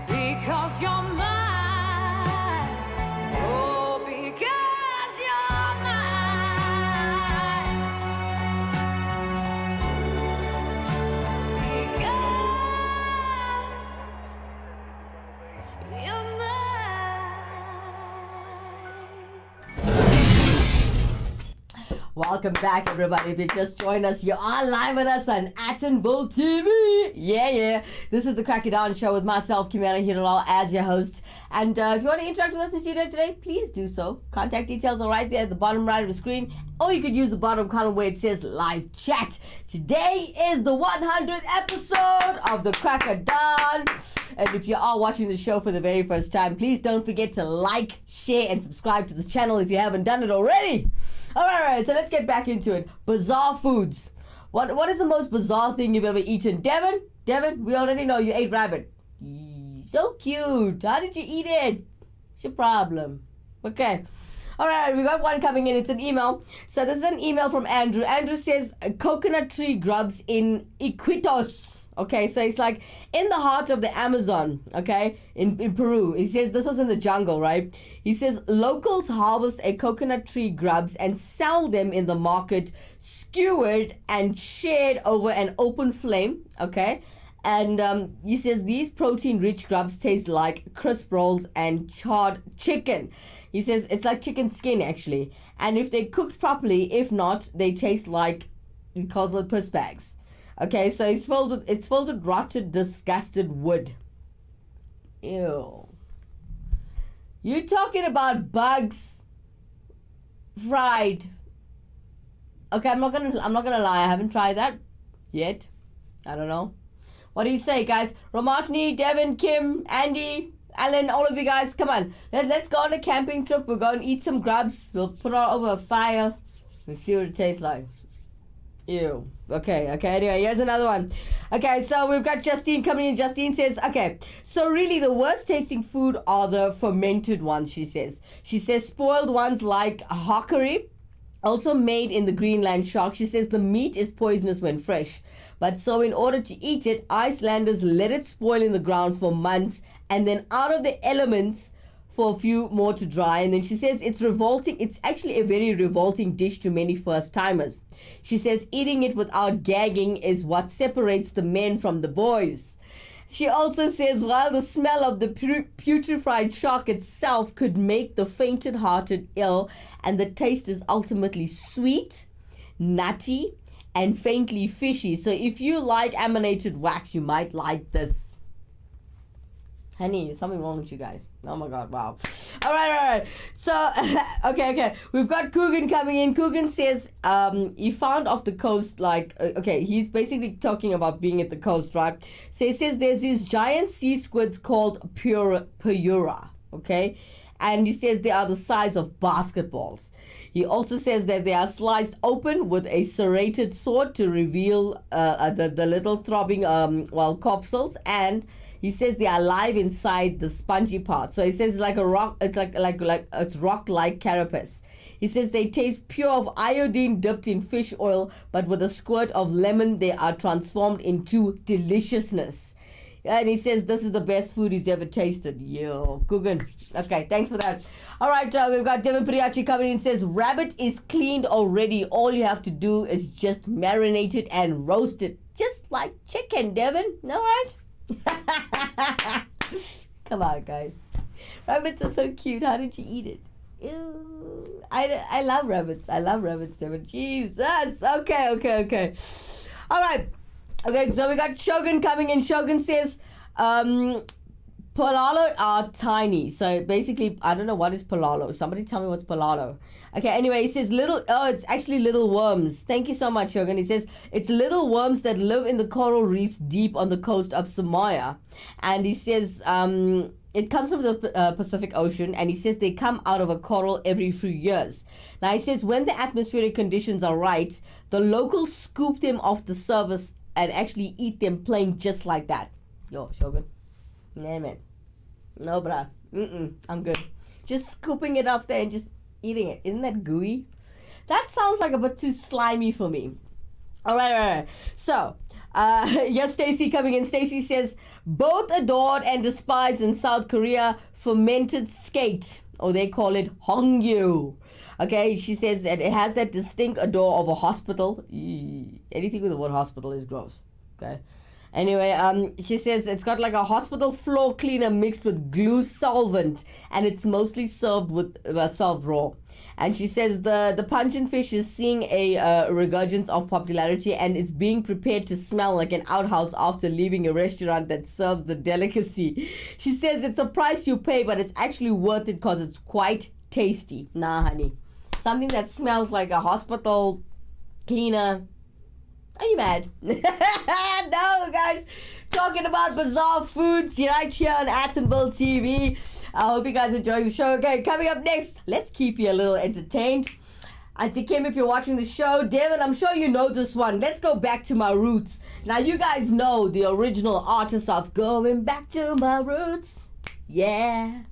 Because you're mine. Oh, because you're mine. Welcome back, everybody. If you just joined us, you are live with us on Attenborough TV. Yeah. This is the Crack It Down Show with myself, Kimera, Heeralal, as your host. And if you want to interact with us in studio today, please do so. Contact details are right there at the bottom right of the screen. Or you could use the bottom column where it says live chat. Today is the 100th episode of the Crack It Down. And if you are watching the show for the very first time, please don't forget to like, share, and subscribe to this channel if you haven't done it already. All right, so let's get back into it. Bizarre foods. What is the most bizarre thing you've ever eaten? Devin, we already know you ate rabbit. So cute. How did you eat it? What's your problem? Okay. All right, we got one coming in. It's an email. So this is an email from Andrew. Andrew says, coconut tree grubs in Iquitos. Okay, so it's like in the heart of the Amazon, okay, in Peru. He says this was in the jungle, right? He says locals harvest a coconut tree grubs and sell them in the market, skewered and shared over an open flame, okay? And he says these protein-rich grubs taste like crisp rolls and charred chicken. He says it's like chicken skin, actually. And if they're cooked properly, if not, they taste like, he calls it piss bags. Okay, so it's filled with rotted, disgusted wood. Ew. You talking about bugs fried? Okay, I'm not gonna lie. I haven't tried that yet. I don't know. What do you say, guys? Ramashni, Devin, Kim, Andy, Alan, all of you guys, come on. Let's go on a camping trip. We'll go and eat some grubs. We'll put it over a fire. We'll see what it tastes like. Ew. Okay, anyway, here's another one. Okay, so we've got Justine coming in. Justine says, okay, so really the worst tasting food are the fermented ones, she says. She says spoiled ones like hockery, also made in the Greenland shark. She says the meat is poisonous when fresh. But so in order to eat it, Icelanders let it spoil in the ground for months and then out of the elements for a few more to dry. And then she says it's revolting. It's actually a very revolting dish to many first timers. She says eating it without gagging is what separates the men from the boys. She also says while the smell of the putrefied shark itself could make the faint-hearted ill, and the taste is ultimately sweet, nutty, and faintly fishy. So if you like emanated wax, you might like this. Honey, there's something wrong with you guys. Oh my god, wow. All right. So, okay. We've got Coogan coming in. Coogan says he found off the coast, like, okay, he's basically talking about being at the coast, right? So he says there's these giant sea squids called Pura, okay? And he says they are the size of basketballs. He also says that they are sliced open with a serrated sword to reveal the little throbbing corpuscles, and he says they are alive inside the spongy part. So he says like a rock, it's like it's rock-like carapace. He says they taste pure of iodine dipped in fish oil, but with a squirt of lemon, they are transformed into deliciousness. And he says this is the best food he's ever tasted. Yo, Coogan. Okay, thanks for that. All right, we've got Devin Priyachi coming in. Says rabbit is cleaned already. All you have to do is just marinate it and roast it, just like chicken, Devin. All right? Come on, guys. Rabbits are so cute. How did you eat it? Ew. I love rabbits. I love rabbits, Devin. Jesus. Okay. All right. Okay, so we got Shogun coming in. Shogun says, Polalo are tiny. So basically, I don't know what is Polalo. Somebody tell me what's Polalo. Okay, anyway, he says it's actually little worms. Thank you so much, Shogun. He says it's little worms that live in the coral reefs deep on the coast of Samoa. And he says it comes from the Pacific Ocean, and he says they come out of a coral every few years. Now, he says when the atmospheric conditions are right, the locals scoop them off the surface and actually eat them plain just like that. Yo, Shogun. Nah, man. No, bruh. I'm good. Just scooping it off there and just eating it. Isn't that gooey? That sounds like a bit too slimy for me. All right. So, yes, Stacy coming in. Stacy says, both adored and despised in South Korea, fermented skate, or they call it hongyu. Okay, she says that it has that distinct odor of a hospital. Anything with the word hospital is gross. Okay. Anyway, she says it's got like a hospital floor cleaner mixed with glue solvent, and it's mostly served raw. And she says the puncheon fish is seeing a resurgence of popularity, and it's being prepared to smell like an outhouse after leaving a restaurant that serves the delicacy. She says it's a price you pay, but it's actually worth it because it's quite tasty. Nah, honey. Something that smells like a hospital cleaner. Are you mad? No, guys. Talking about bizarre foods right here on Attenville TV. I hope you guys enjoy the show. Okay, coming up next, let's keep you a little entertained. Auntie Kim, if you're watching the show, Devin, I'm sure you know this one. Let's go back to my roots. Now, you guys know the original artist of Going Back to My Roots. Yeah.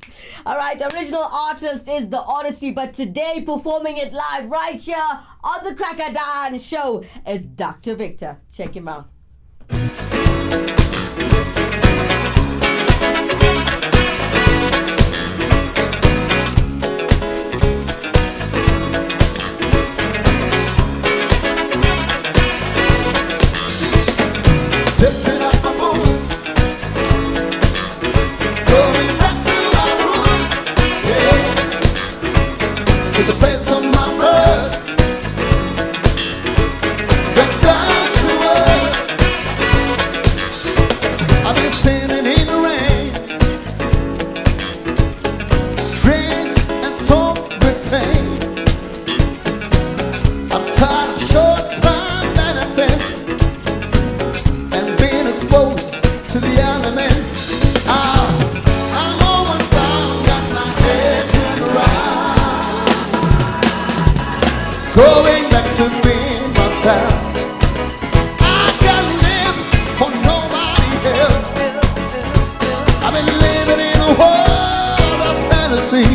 All right, original artist is The Odyssey, but today performing it live right here on the Cracker Dan Show is Dr. Victor. Check him out. Zipping up my boots, going back to my roots, yeah, to the place of my birth, back down to earth. I've been singing in the rain, drinks and salt with pain. I'm tired of short time benefits and being exposed to the elements. I'm over bound, got my head turned around, going back to being myself. I can't live for nobody else. I've been living in a world of fantasy.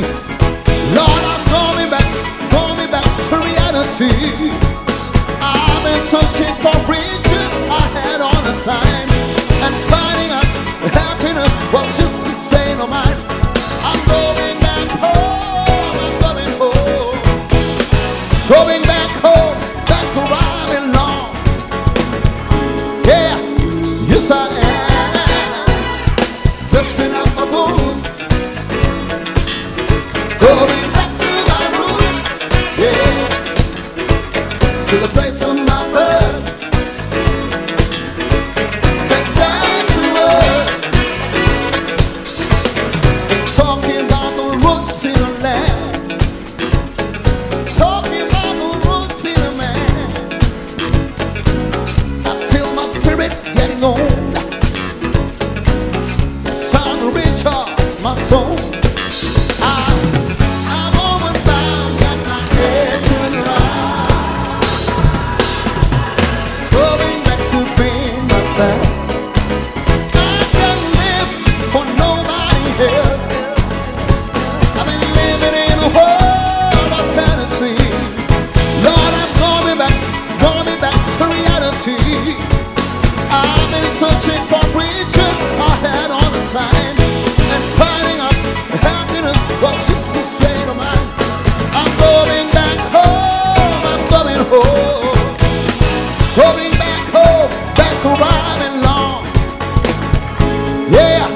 Lord, I'm going back to reality. I've been searching for riches I had all the time, and finding out happiness was just a state of mind. I'm going back home, I'm coming home, going back home, back where I belong. Yeah, yes I am, zipping up my boots, going back to my roots, yeah, to the place of my birth. Talking about the roots in a land, talking about the roots in a man. I feel my spirit getting old, the sound recharges my soul. I'm overbound, got my head turned around, going back to being myself. I can't live for nobody else. I've been living in a world of fantasy. Lord, I'm going back to reality. I've been searching for riches I had all the time, and finding out happiness was just a state of mind. I'm going back home, I'm coming home, going back home, back where I belong. Yeah,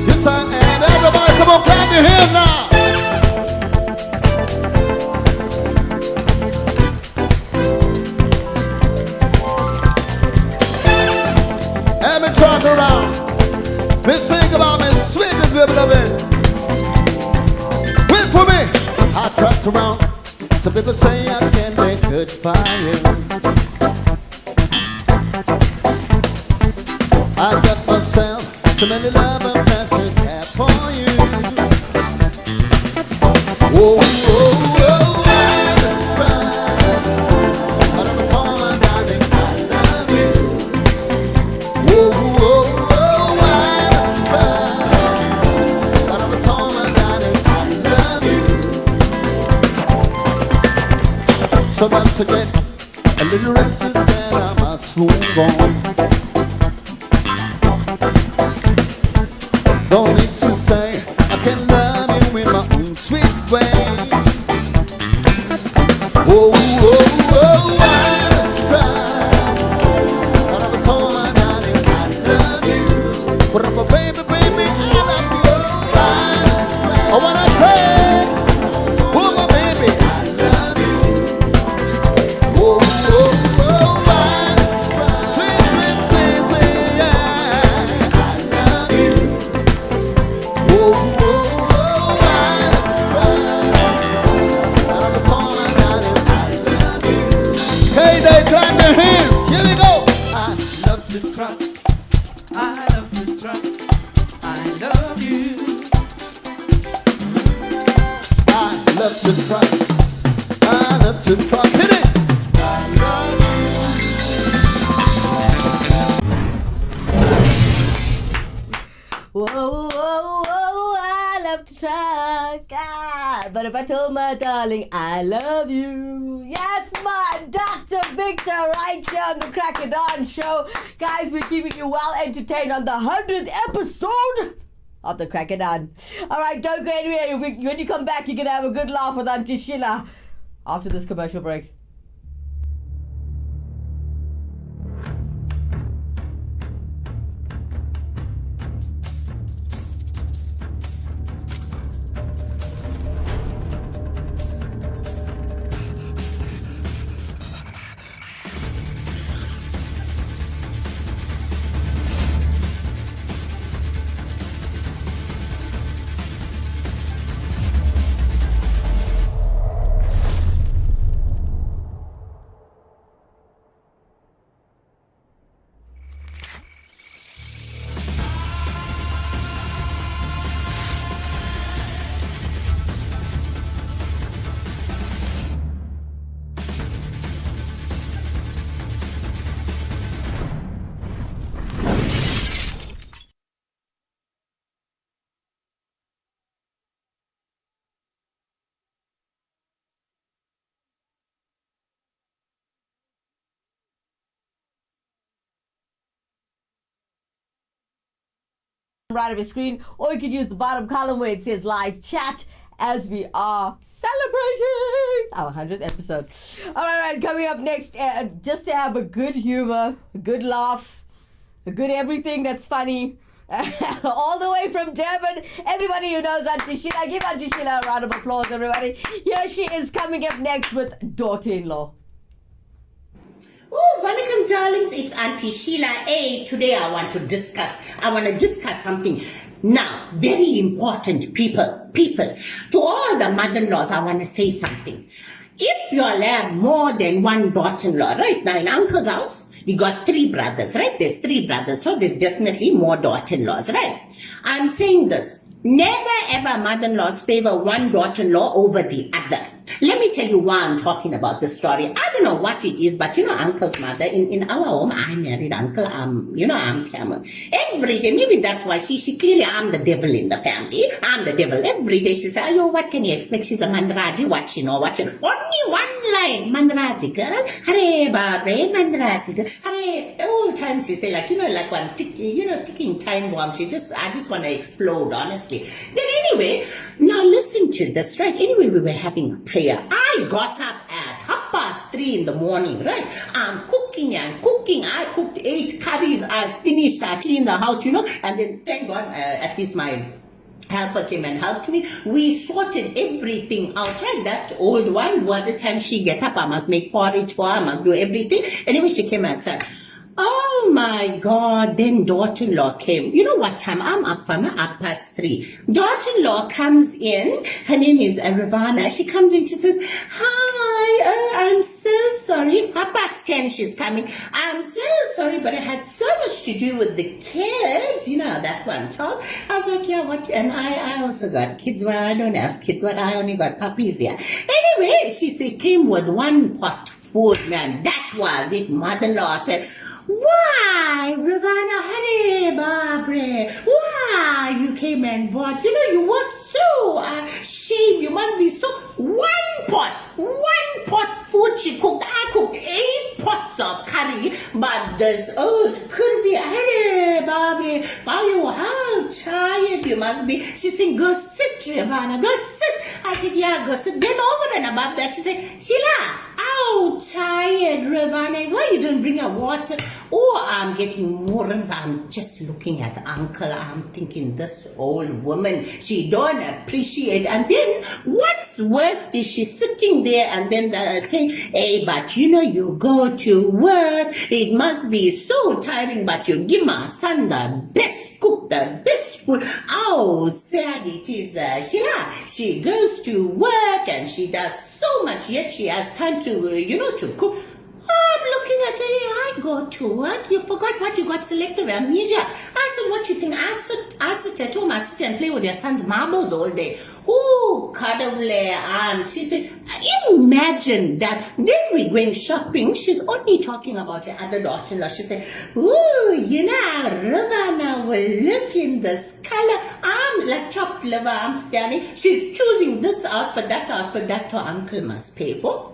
yes I am. Everybody, come on, clap your hands now. Let me talk around. Me think about me sweetness, baby, loving. Wait for me. I tracked around. Some people say I can make good fire. I got myself so many love affairs to have for you. Whoa, whoa, whoa, I just cry, but I'm a tall man, darling, I love you. Whoa, whoa, whoa, I just cry, but I'm a tall man, darling, I love you. So once again, a little restless and I must move on. Don't need to say I can love you in my own sweet way. Whoa, whoa, whoa, I just cry, but I'm a tall man, darling, I to rock. I love to rock. Hit it. Whoa, whoa, whoa, I love to try. But if I told my darling I love you, yes, my Dr. Victor, right here on the Crack of Dawn show. Guys, we're keeping you well entertained on the 100th episode of the Crack of Dawn. All right, don't go anywhere. When you come back, you're going to have a good laugh with Auntie Sheila after this commercial break. Right of your screen, or you could use the bottom column where it says live chat as we are celebrating our 100th episode. All right, coming up next, just to have a good humor, a good laugh, a good everything that's funny, all the way from Durban, everybody who knows Auntie Sheila, give Auntie Sheila a round of applause, everybody. Here she is coming up next with daughter-in-law. Oh, welcome, darlings. It's Auntie Sheila. Hey, today I want to discuss something. Now, very important, people. To all the mother-in-laws, I want to say something. If you all have more than one daughter-in-law, right now in Uncle's house, we got 3 brothers, right? There's 3 brothers, so there's definitely more daughter-in-laws, right? I'm saying this. Never ever mother-in-laws favor one daughter-in-law over the other. Let me tell you why I'm talking about this story. I don't know what it is, but you know, Uncle's mother, in our home, I married Uncle, I'm Tamil. Every day, maybe that's why she clearly, I'm the devil in the family. I'm the devil. Every day she says, oh, what can you expect? She's a Mandraji. What you know. Only one line. Mandraji girl. Hare Babre, Mandraji girl. Hare. All the time she say like, like one ticking time bomb. I just want to explode, honestly. Then anyway, now listen to this, right? Anyway, we were having a prayer. I got up at 3:30 in the morning, right? I'm cooking and cooking. I cooked 8 curries. I finished. I cleaned the house, and then thank God, at least my helper came and helped me. We sorted everything out, right? That old one, by the time she get up, I must make porridge for her. I must do everything. Anyway, she came and said, oh my God, then daughter-in-law came. You know what time? I'm up from 3:30. Daughter-in-law comes in. Her name is Ravana. She comes in, she says, hi, I'm so sorry. 10:30 she's coming. I'm so sorry, but I had so much to do with the kids. You know, that one talk. I was like, yeah, what? And I also got kids. Well, I don't have kids, but I only got puppies here. Anyway, she came with 1 pot food, man. That was it. Mother-in-law said, why, Ravana, Hare Babre, why you came and bought, you work so shame, you must be so, 1 pot food she cooked. I cooked 8 pots of curry, but this curvy, Hare Babre, how tired you must be. She said, go sit, Ravana, go sit. I said, yeah, go sit. Then over and above that, she said, Sheila, how tired, Ravana, why you don't bring her water? Oh, I'm getting morons. I'm just looking at Uncle. I'm thinking, this old woman, she don't appreciate. And then what's worse is she's sitting there and then saying, hey, but you go to work. It must be so tiring, but you give my son the best cook, the best food. How sad it is, Sheila. She goes to work and she does so much, yet she has time to, to cook. I'm looking at her, I go to work. You forgot what you got selective amnesia. I said, what you think? I sit at home, I sit and play with your son's marbles all day. Ooh, cuddle, aunt. She said, imagine that. Then we went shopping. She's only talking about her other daughter-in-law. She said, ooh, you know, Ravana will look in this color. I'm like chopped liver, I'm standing. She's choosing this outfit, that her uncle must pay for.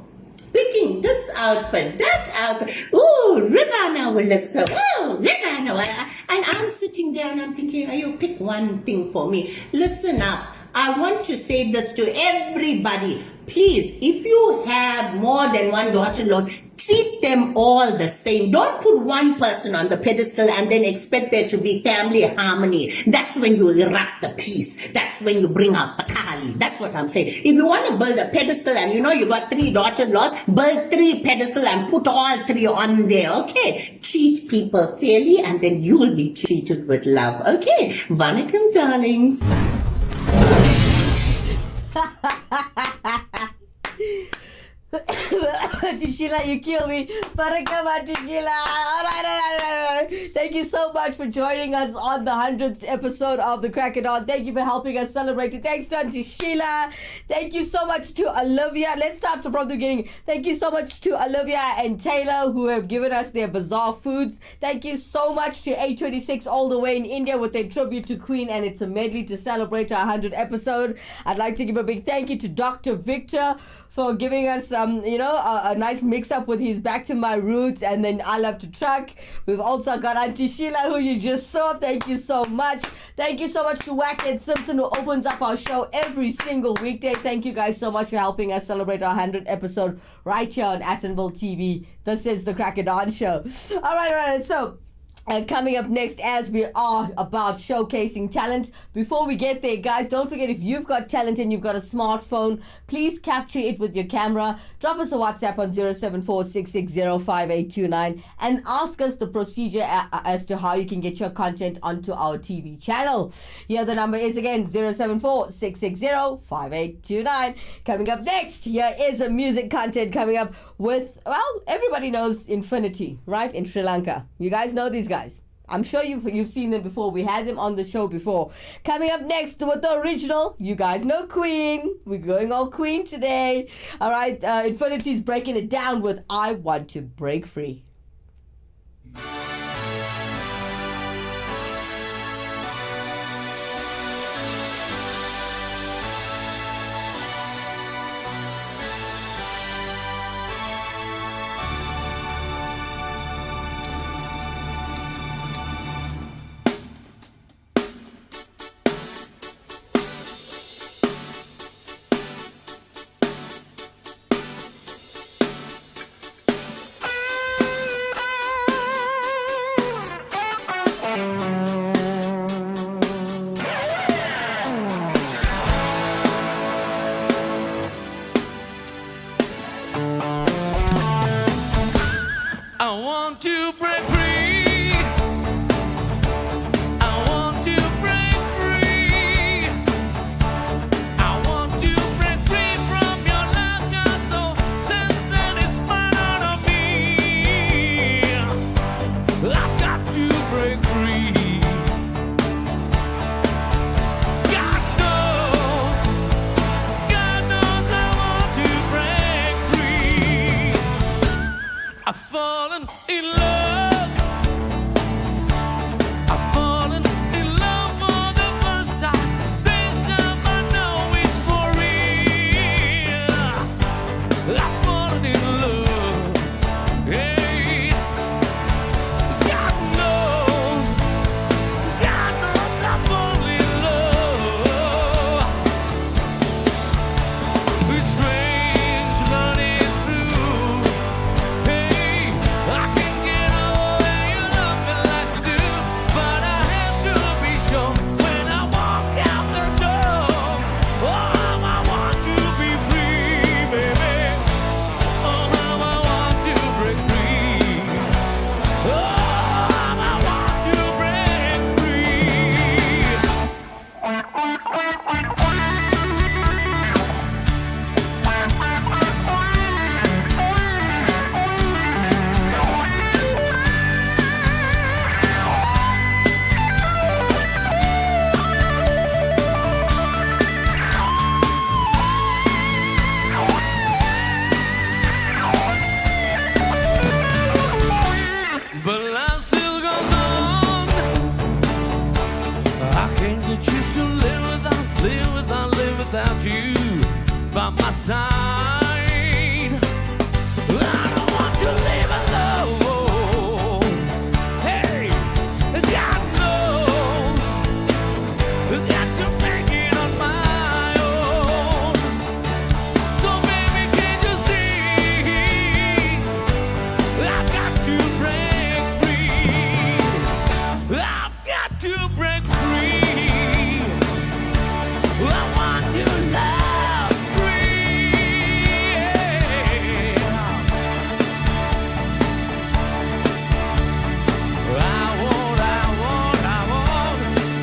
Picking this outfit, that outfit. Ooh, Ravana will look so, ooh, Ravana. And I'm sitting there and I'm thinking, oh, you pick one thing for me. Listen up. I want to say this to everybody. Please, if you have more than one daughter-in-law, treat them all the same. Don't put one person on the pedestal and then expect there to be family harmony. That's when you erupt the peace. That's when you bring out the Kali. That's what I'm saying. If you want to build a pedestal and you know you got 3 daughter-in-laws, build 3 pedestals and put all 3 on there. Okay? Treat people fairly and then you'll be treated with love. Okay? Vanakkam, darlings. Auntie Sheila, you kill me. Barakam, Auntie Sheila. All right. Thank you so much for joining us on the 100th episode of the Crack It On. Thank you for helping us celebrate it. Thanks to Auntie Sheila. Thank you so much to Olivia. Let's start from the beginning. Thank you so much to Olivia and Taylor who have given us their bizarre foods. Thank you so much to 826 all the way in India with their tribute to Queen, and it's a medley to celebrate our 100th episode. I'd like to give a big thank you to Dr. Victor for giving us, a nice mix-up with his Back to My Roots and then I Love to Truck. We've also got Auntie Sheila, who you just saw. Thank you so much. Thank you so much to Wackhead Simpson, who opens up our show every single weekday. Thank you guys so much for helping us celebrate our 100th episode right here on Attenville TV. This is the Crack It On Show. All right. So, coming up next, as we are about showcasing talent, before we get there, guys, don't forget, if you've got talent and you've got a smartphone, please capture it with your camera. Drop us a WhatsApp on 074-660-5829 and ask us the procedure as to how you can get your content onto our TV channel. Here the number is again 074-660-5829. Coming up next, here is a music content coming up with, well, everybody knows Infinity, right, in Sri Lanka. You guys know these guys. I'm sure you've seen them before. We had them on the show before. Coming up next with the original, you guys know Queen. We're going all Queen today. All right, Infinity's breaking it down with I Want to Break Free. without you by my side. I don't want to live alone. Hey, God knows that to make it on my own. So baby, can you see? I've got to break free. I've got to break free. I want to love free.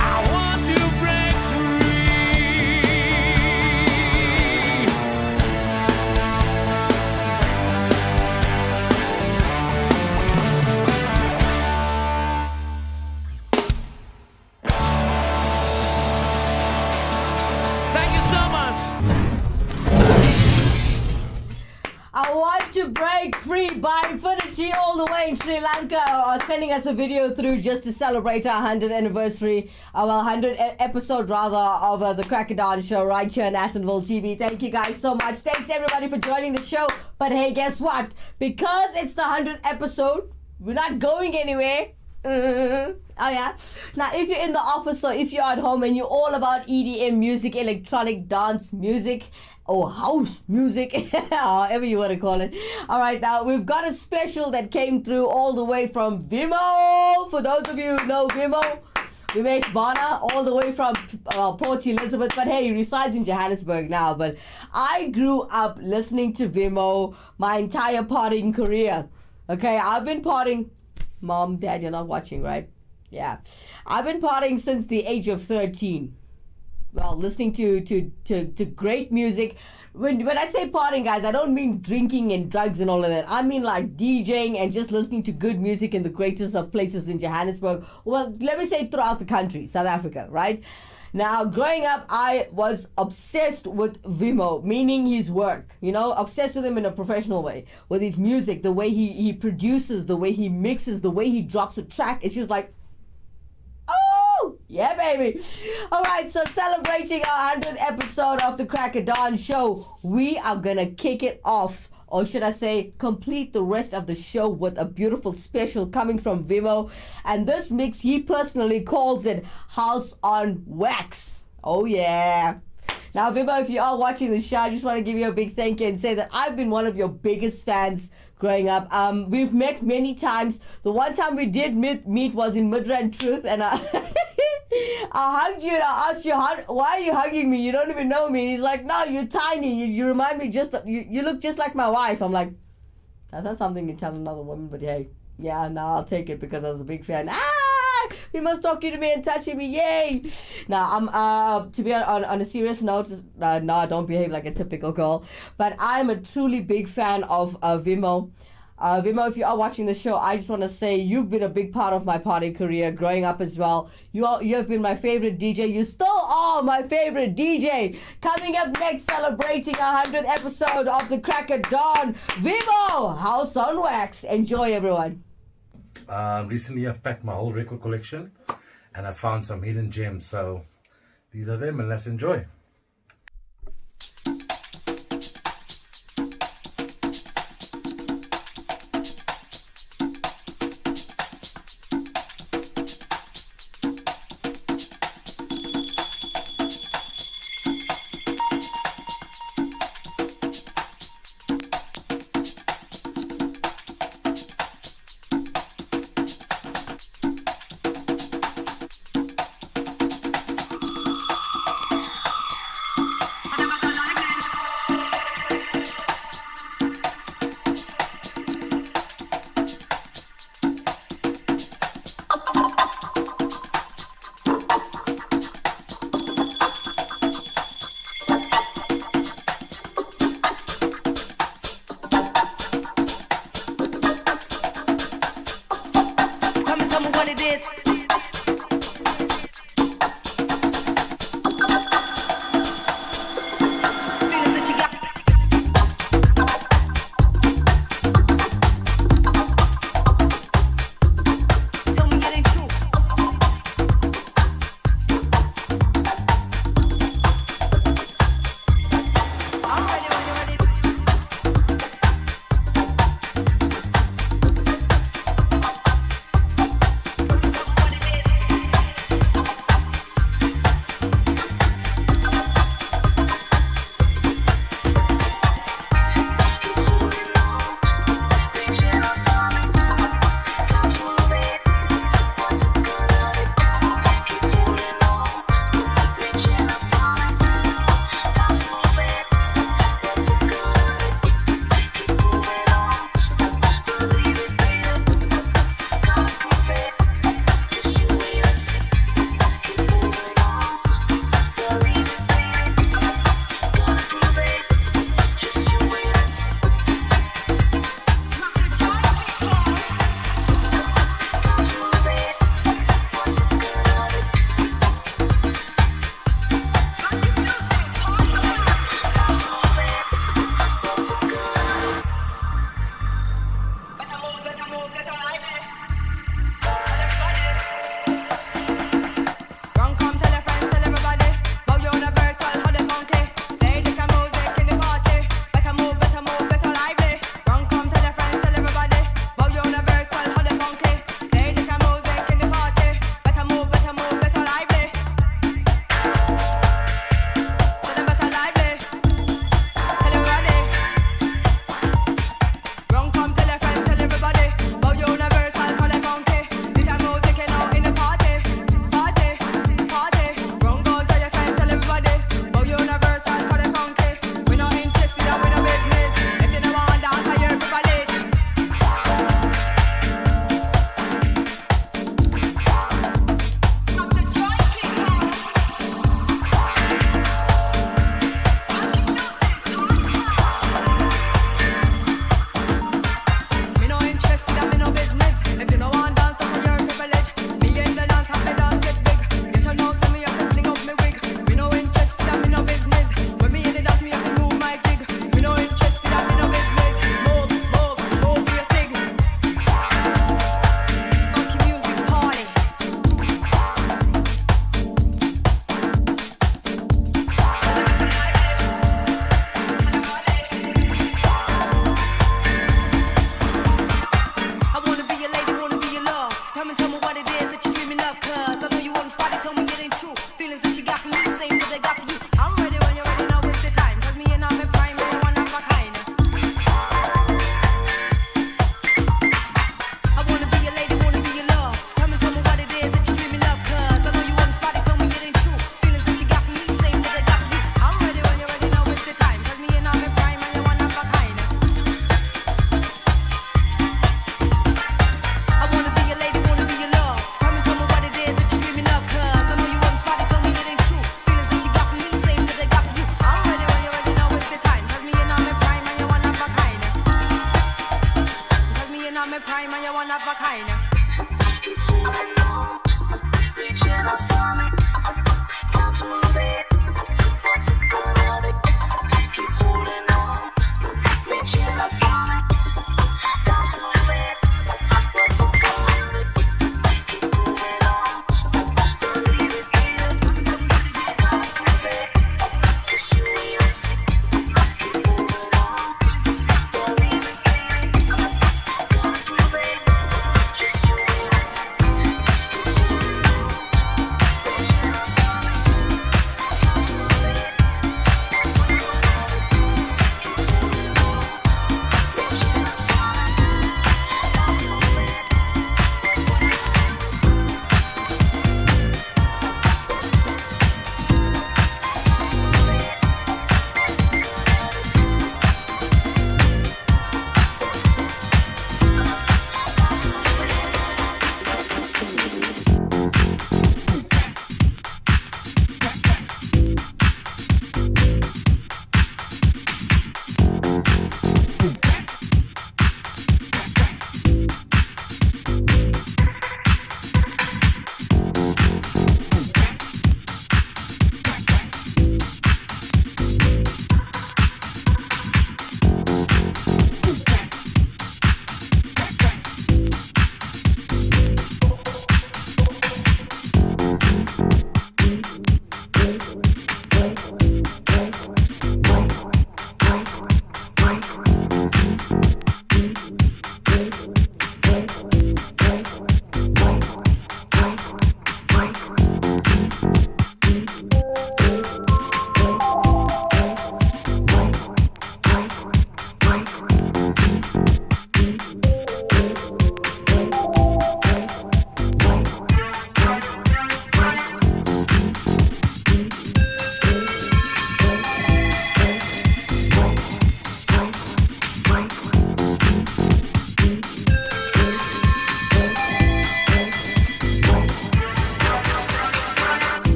I want to break free. Thank you so much. I want to break free by Infinity all the way in Sri Lanka are sending us a video through just to celebrate our 100th anniversary, our 100th episode rather of the Crocodile Show right here on Astonville TV. Thank you guys so much. Thanks everybody for joining the show. But hey, guess what? Because it's the 100th episode, we're not going anywhere. Oh yeah. Now if you're in the office or if you're at home and you're all about EDM music, electronic dance music or house music, however you want to call it. Alright, now we've got a special that came through all the way from Vimo. For those of you who know Vimo, Vimesh Bana, all the way from Port Elizabeth, but hey, he resides in Johannesburg now. But I grew up listening to Vimo my entire partying career. Okay, I've been partying. Mom, Dad, you're not watching, right? Yeah. I've been partying since the age of 13. Well, listening to great music. When I say partying, guys, I don't mean drinking and drugs and all of that. I mean like DJing and just listening to good music in the greatest of places in Johannesburg. Well, let me say throughout the country, South Africa, right? Now, growing up, I was obsessed with Vimo, meaning his work, you know, obsessed with him in a professional way, with his music, the way he produces, the way he mixes, the way he drops a track. It's just like, oh, yeah, baby. All right, so celebrating our 100th episode of the Crack of Dawn show, we are going to kick it off. Or should I say, complete the rest of the show with a beautiful special coming from Vimo. And this mix, he personally calls it House on Wax. Oh, yeah. Now, Vimo, if you are watching the show, I just want to give you a big thank you and say that I've been one of your biggest fans growing up. We've met many times. The one time we did meet was in Midrand Truth, and I hugged you and I asked you, why are you hugging me? You don't even know me. And he's like, no, you're tiny. You remind me you look just like my wife. I'm like, that's not something you tell another woman, but hey, yeah, no, I'll take it because I was a big fan. He must talking to me and touching me, yay! Now, I'm to be on a serious note, no, I don't behave like a typical girl, but I'm a truly big fan of Vimo. Vimo, if you are watching the show, I just want to say you've been a big part of my party career growing up as well. You have been my favorite DJ. You still are my favorite DJ. Coming up next, celebrating our 100th episode of the Crack of Dawn, Vimo, House on Wax. Enjoy, everyone. Recently I've packed my whole record collection and I found some hidden gems, so these are them and let's enjoy.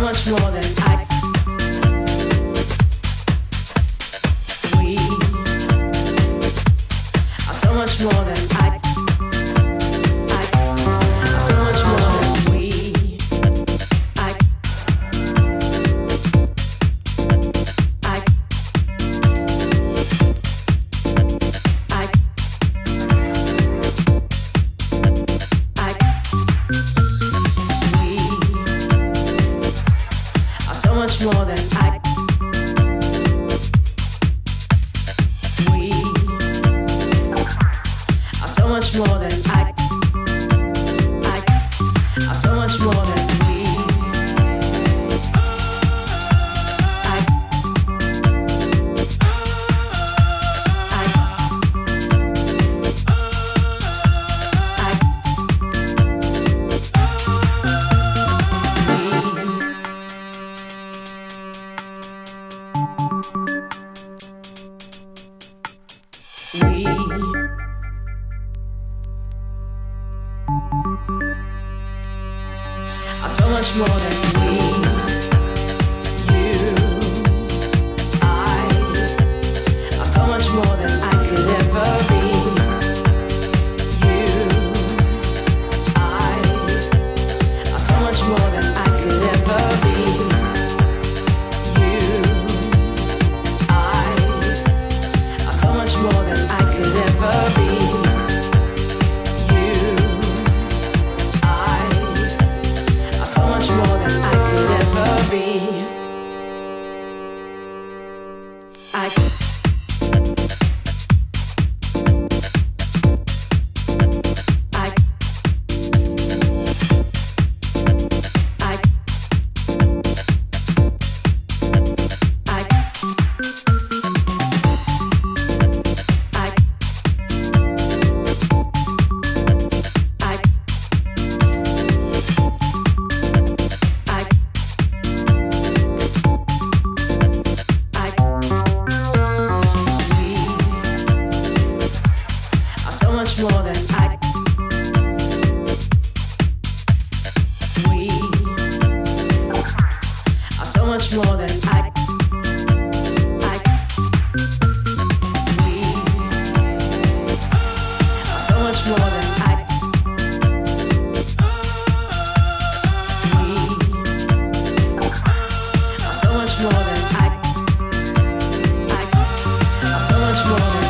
much more than I. We are so much more than I. Are so much more than we. Much more than I. We are so much more than I. Are so much more than we. Are so much more than we. You, I are so much more than I could ever be. You, I are so much more than I could ever be. You, I are so much more than I could ever be. More than I. We are so much more than I. We are so much more than I. We are so much more than I. Are so much more than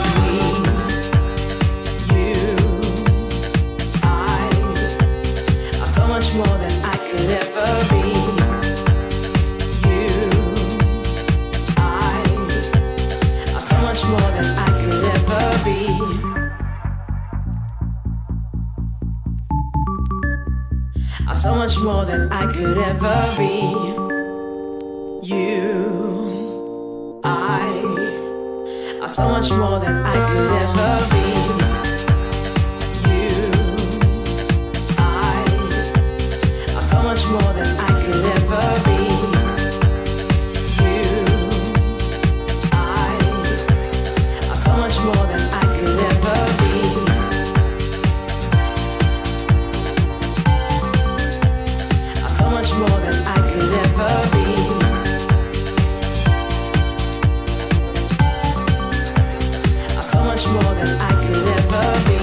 more than I could ever be. You, I are so much more than I could ever be. Are so much more than I could ever be. You, I are so much more than I could ever be. More than I could ever be. You, I are so much more than I could ever be. Are so much more than I could ever be. Are so much more than I could ever be.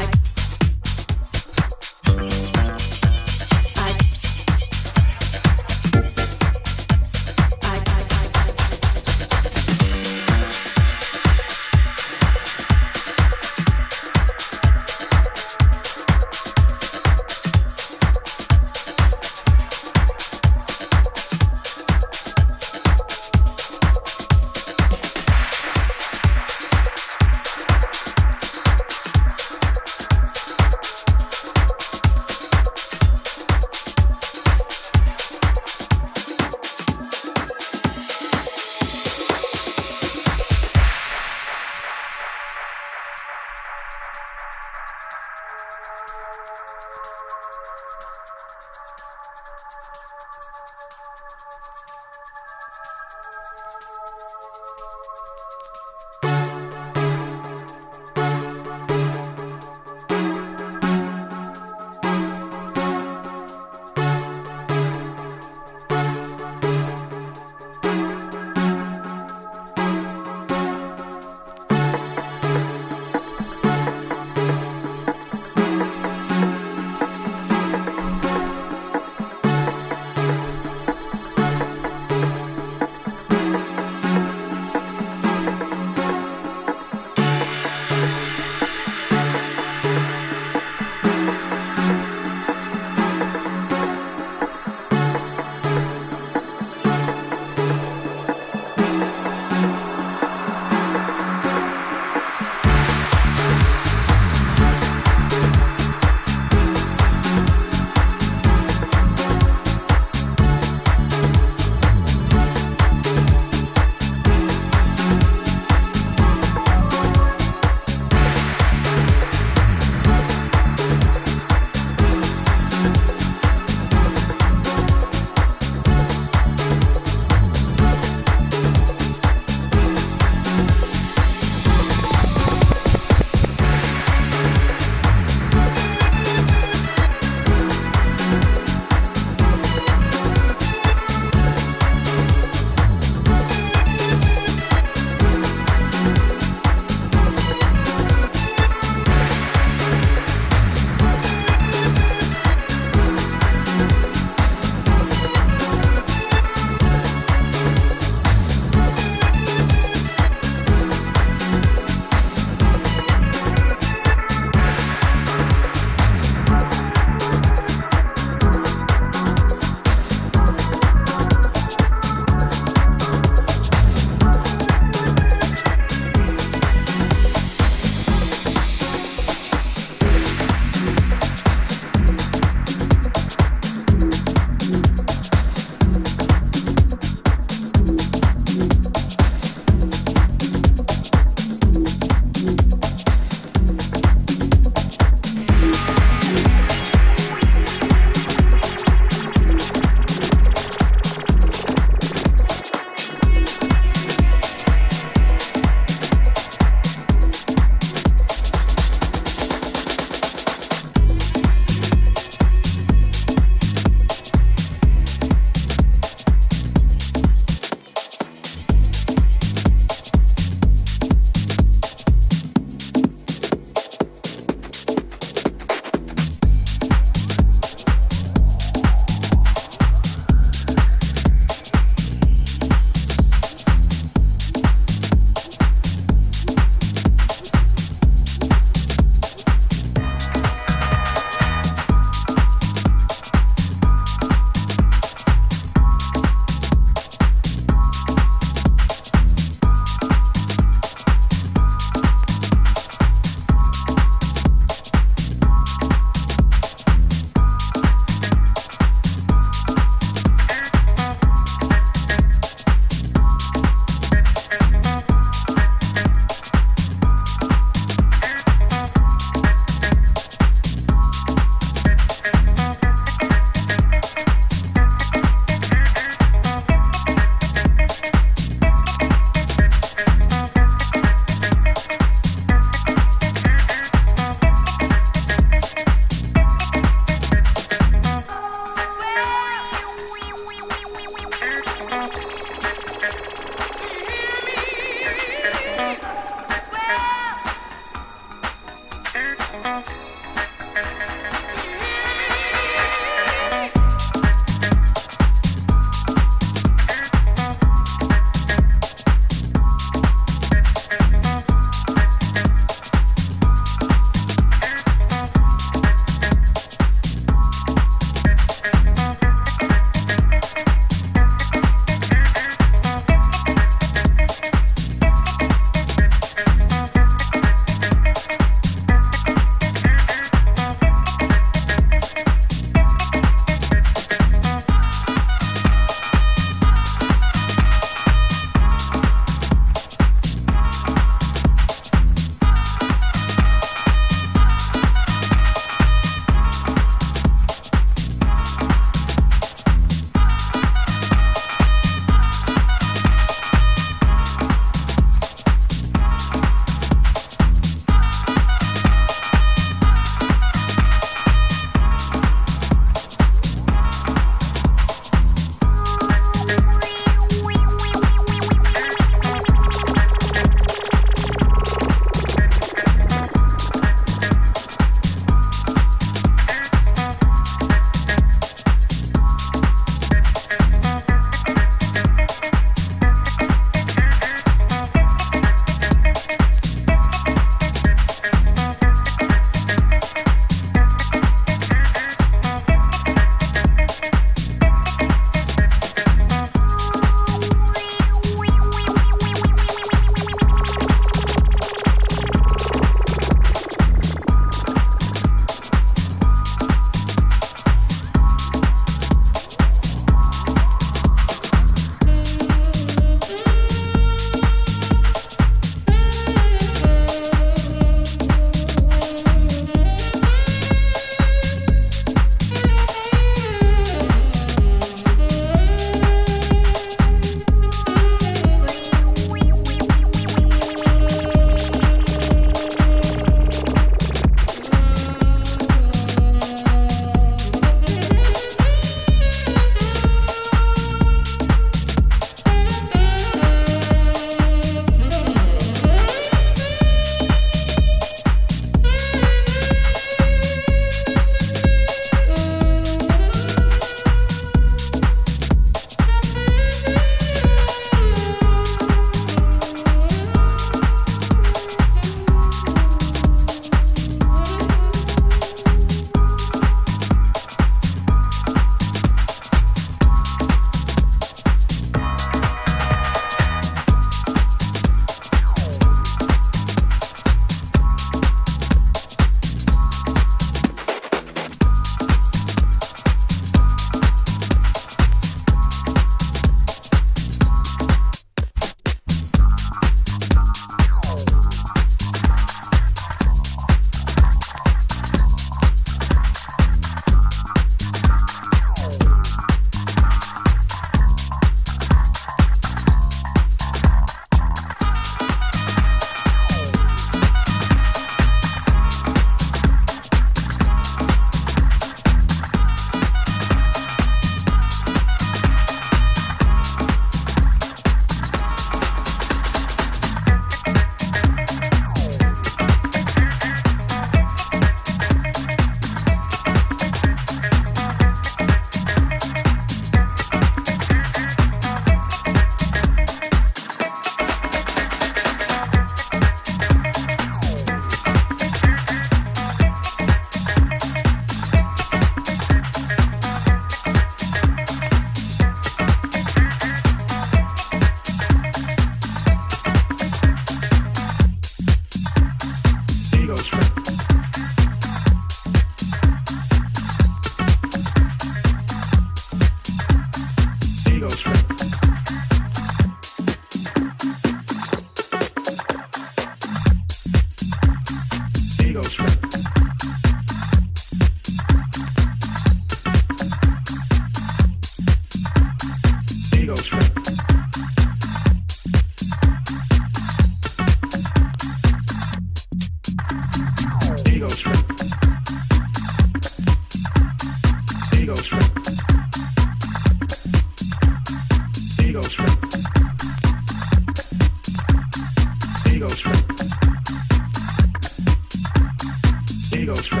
Ego trip.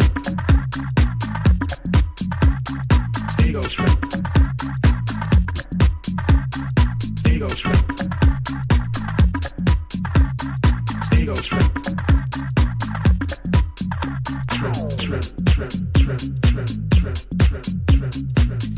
Ego trip. Ego trip. Ego trip. Trip, trip, trip, trip, trip, trip, trip, trip, trip, trip,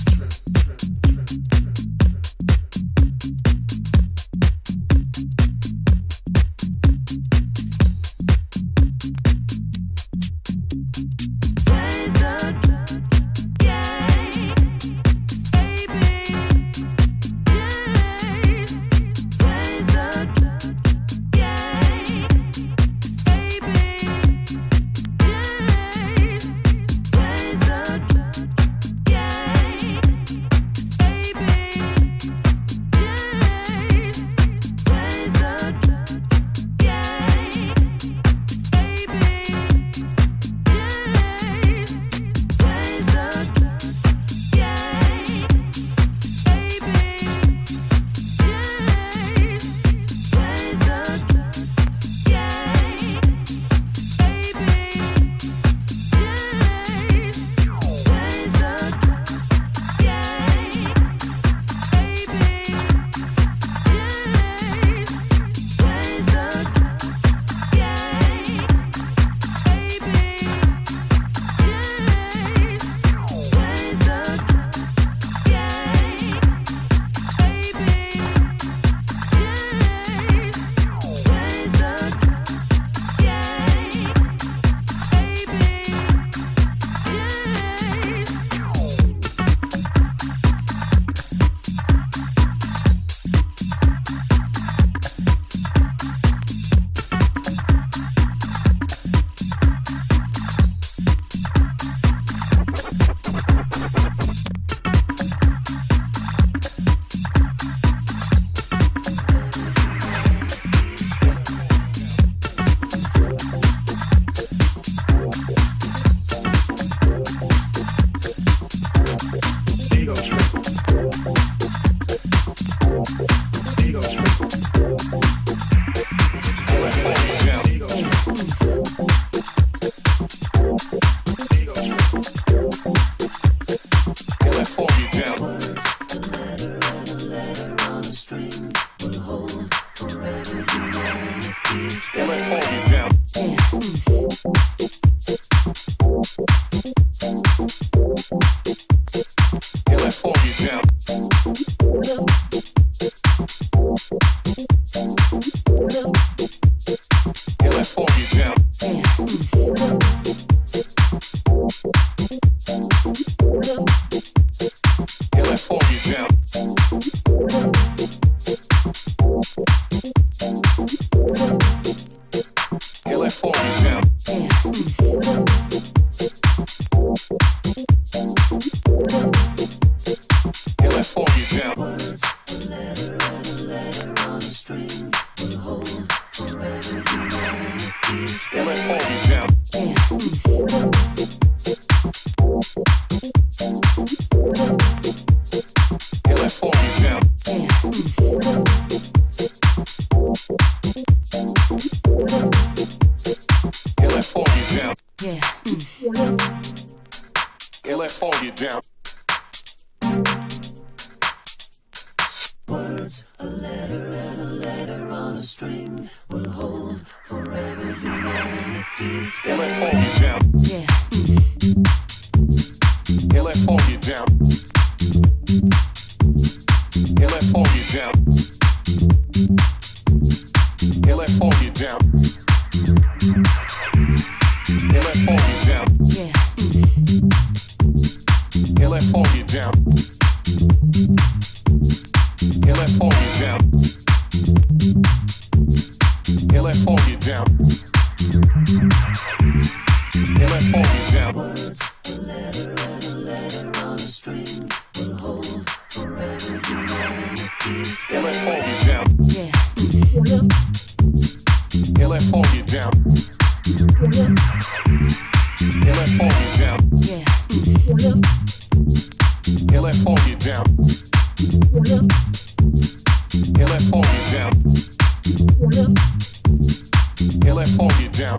Let's hold you down.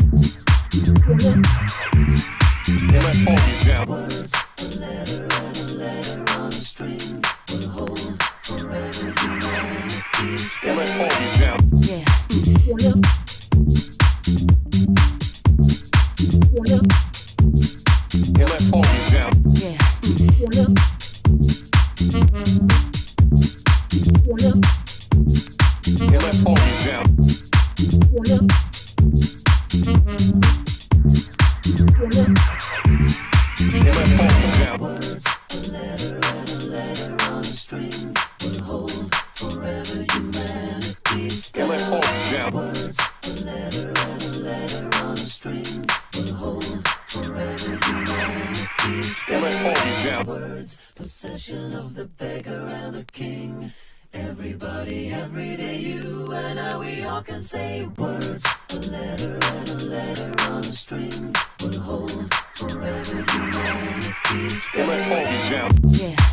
Words, possession of the beggar and the king. Everybody, every day, you and I, we all can say words. A letter and a letter on a string will hold forever humanity's spell. Yeah. Yeah.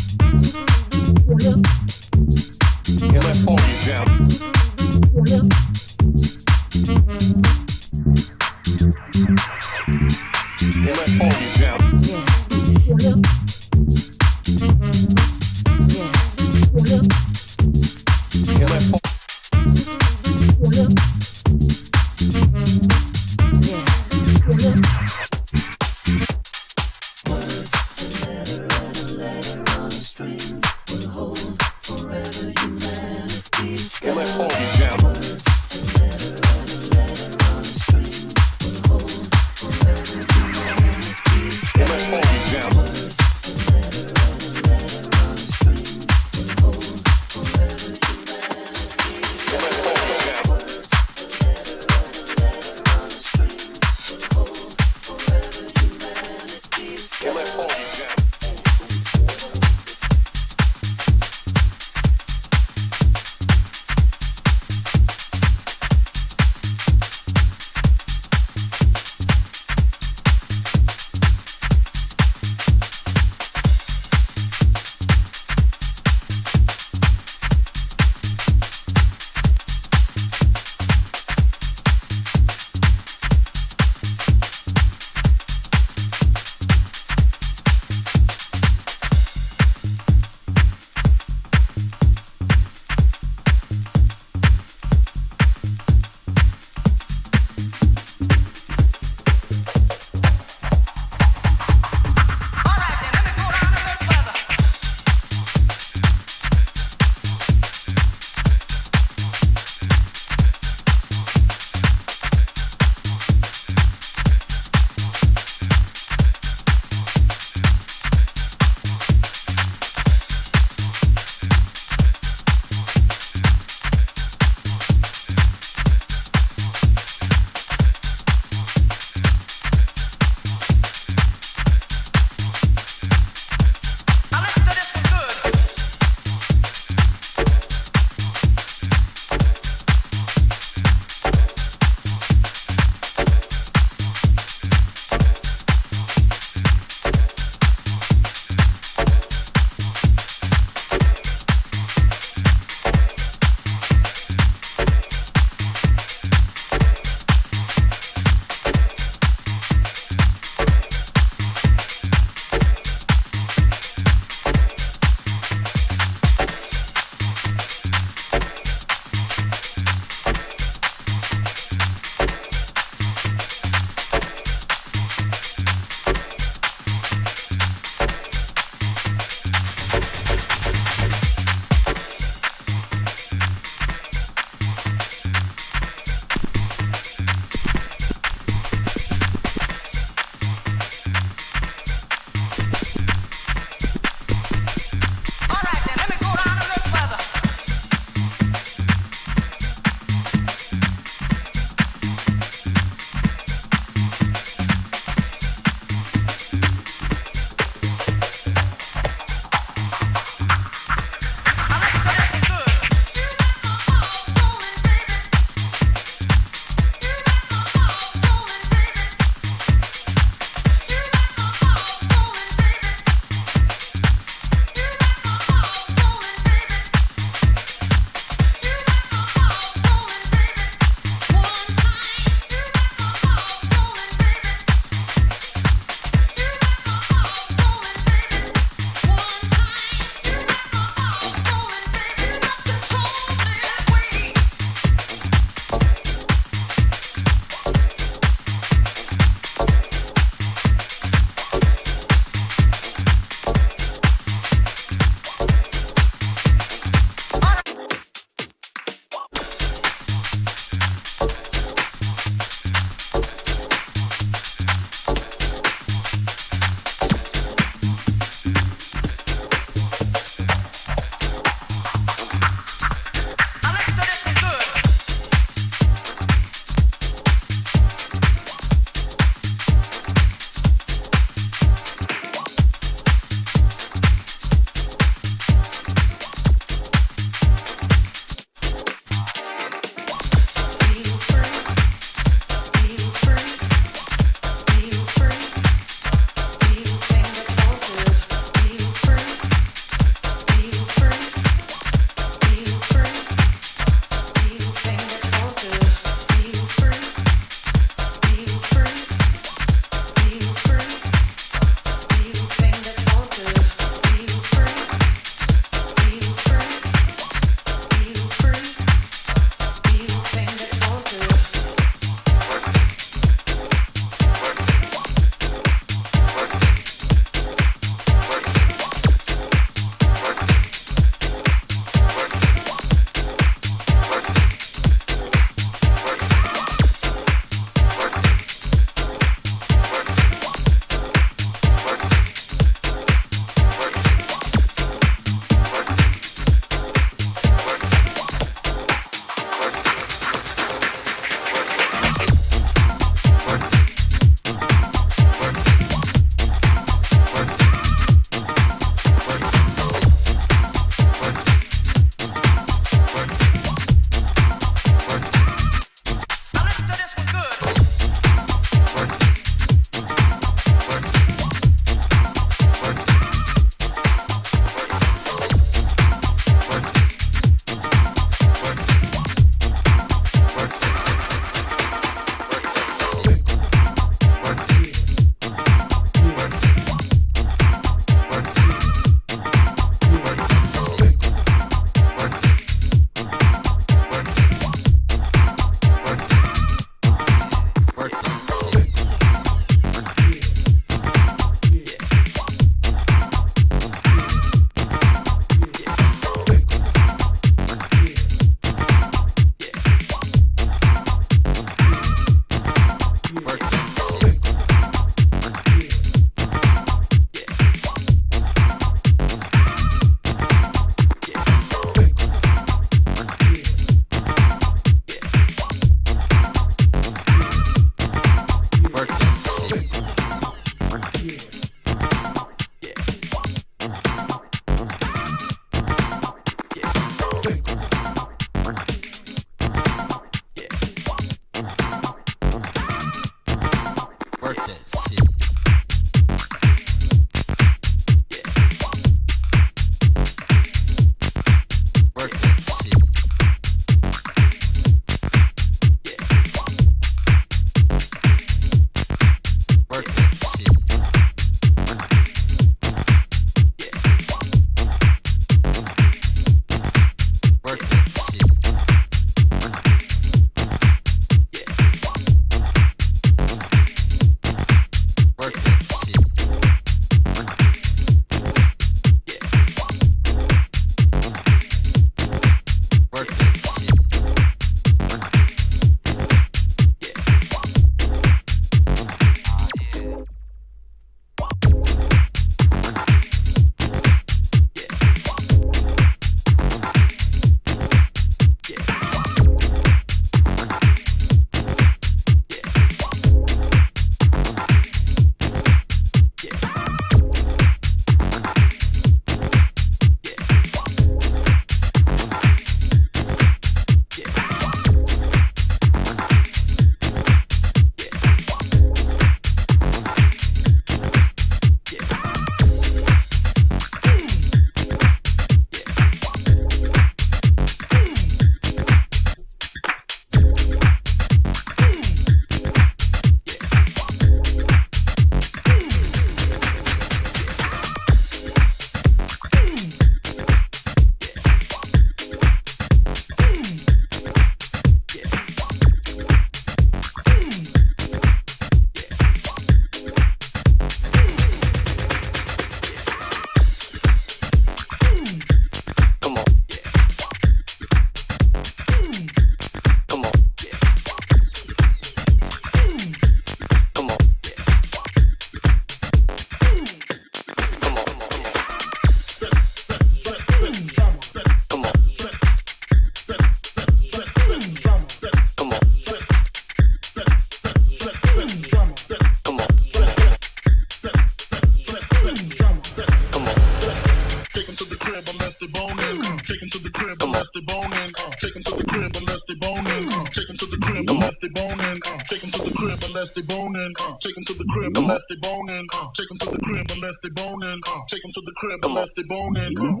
Take 'em to the crib unless they boning. Take 'em to the crib unless they boning. Take 'em to the crib unless they boning. Take 'em to the crib unless they boning. Come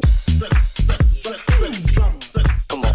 on.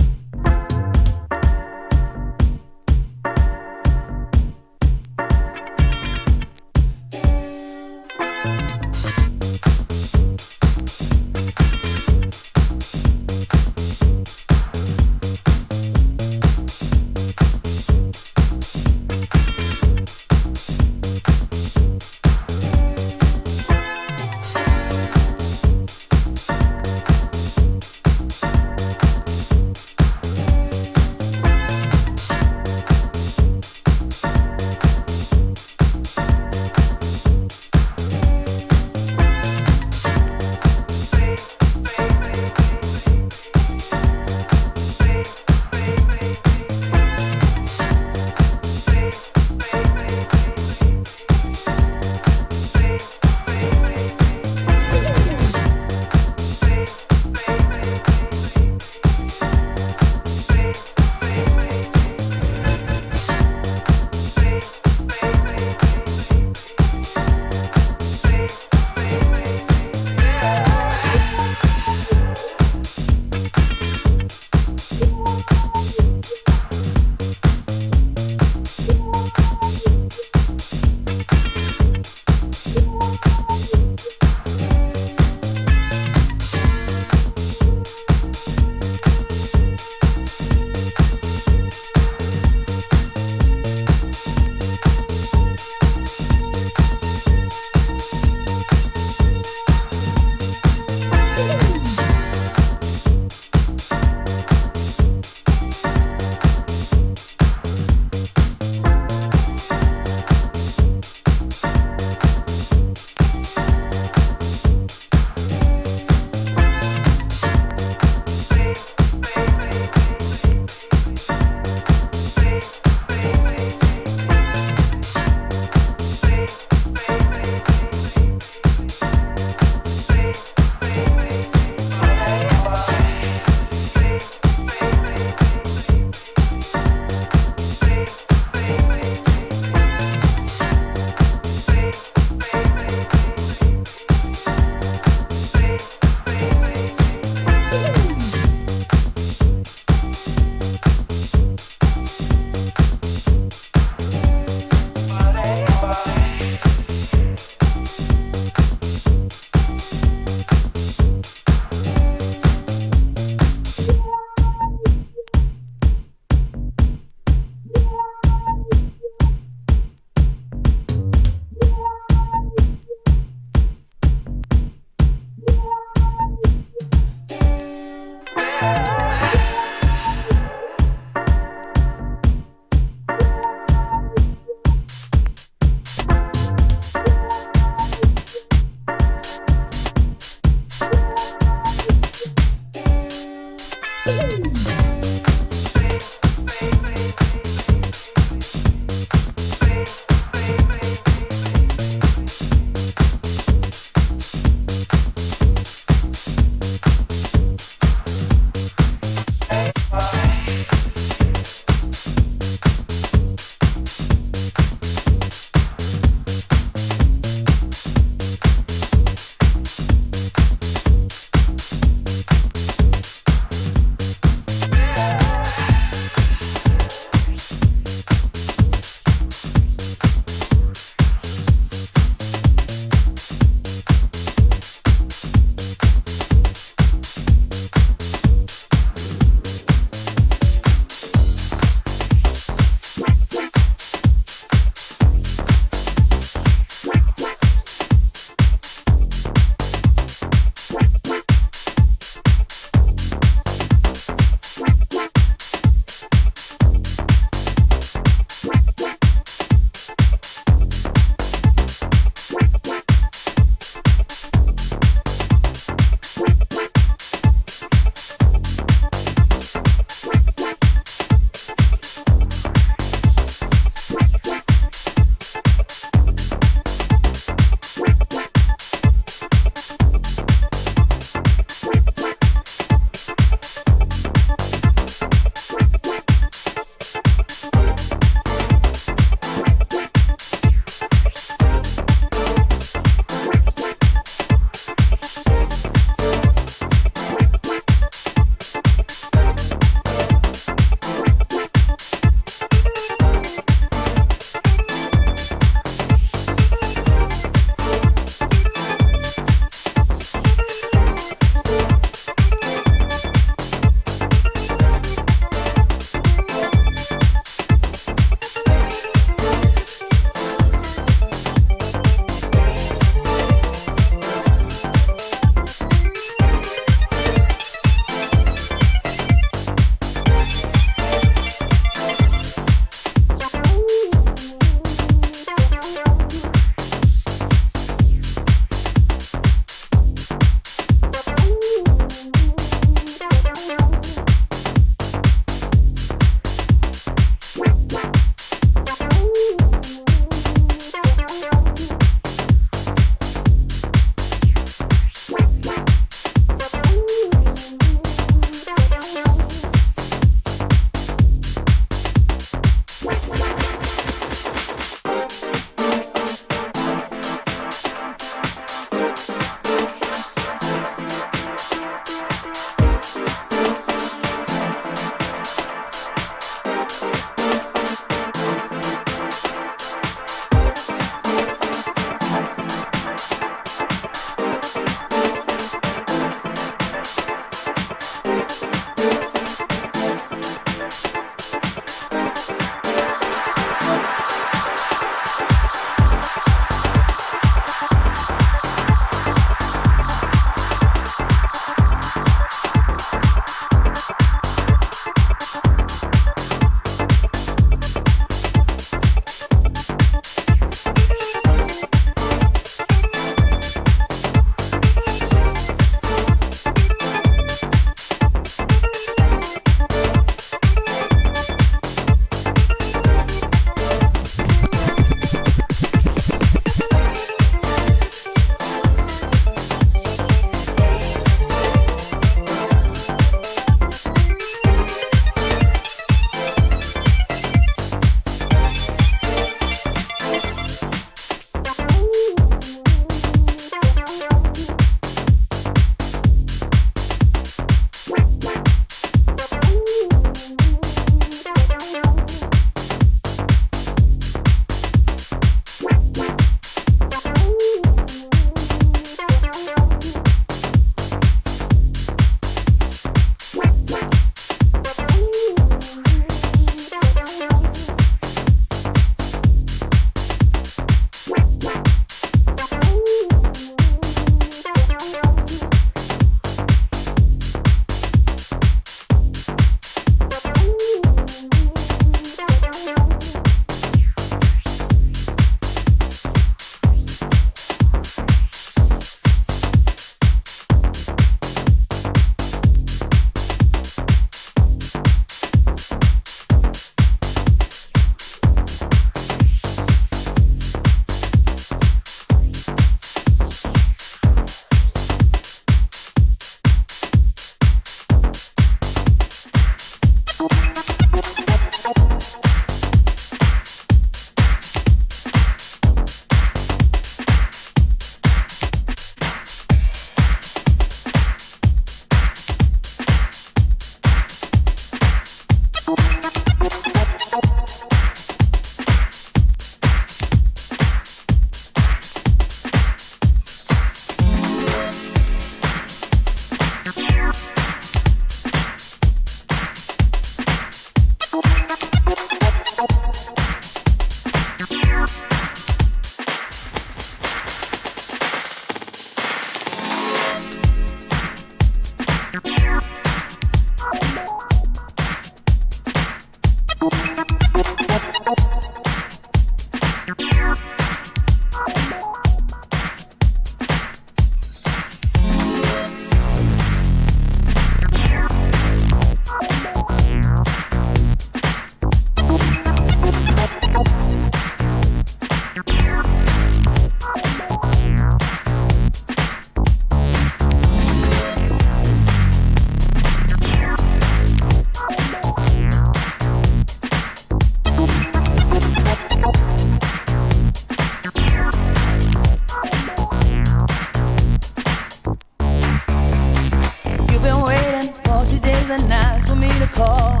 wasn't nice for me to call.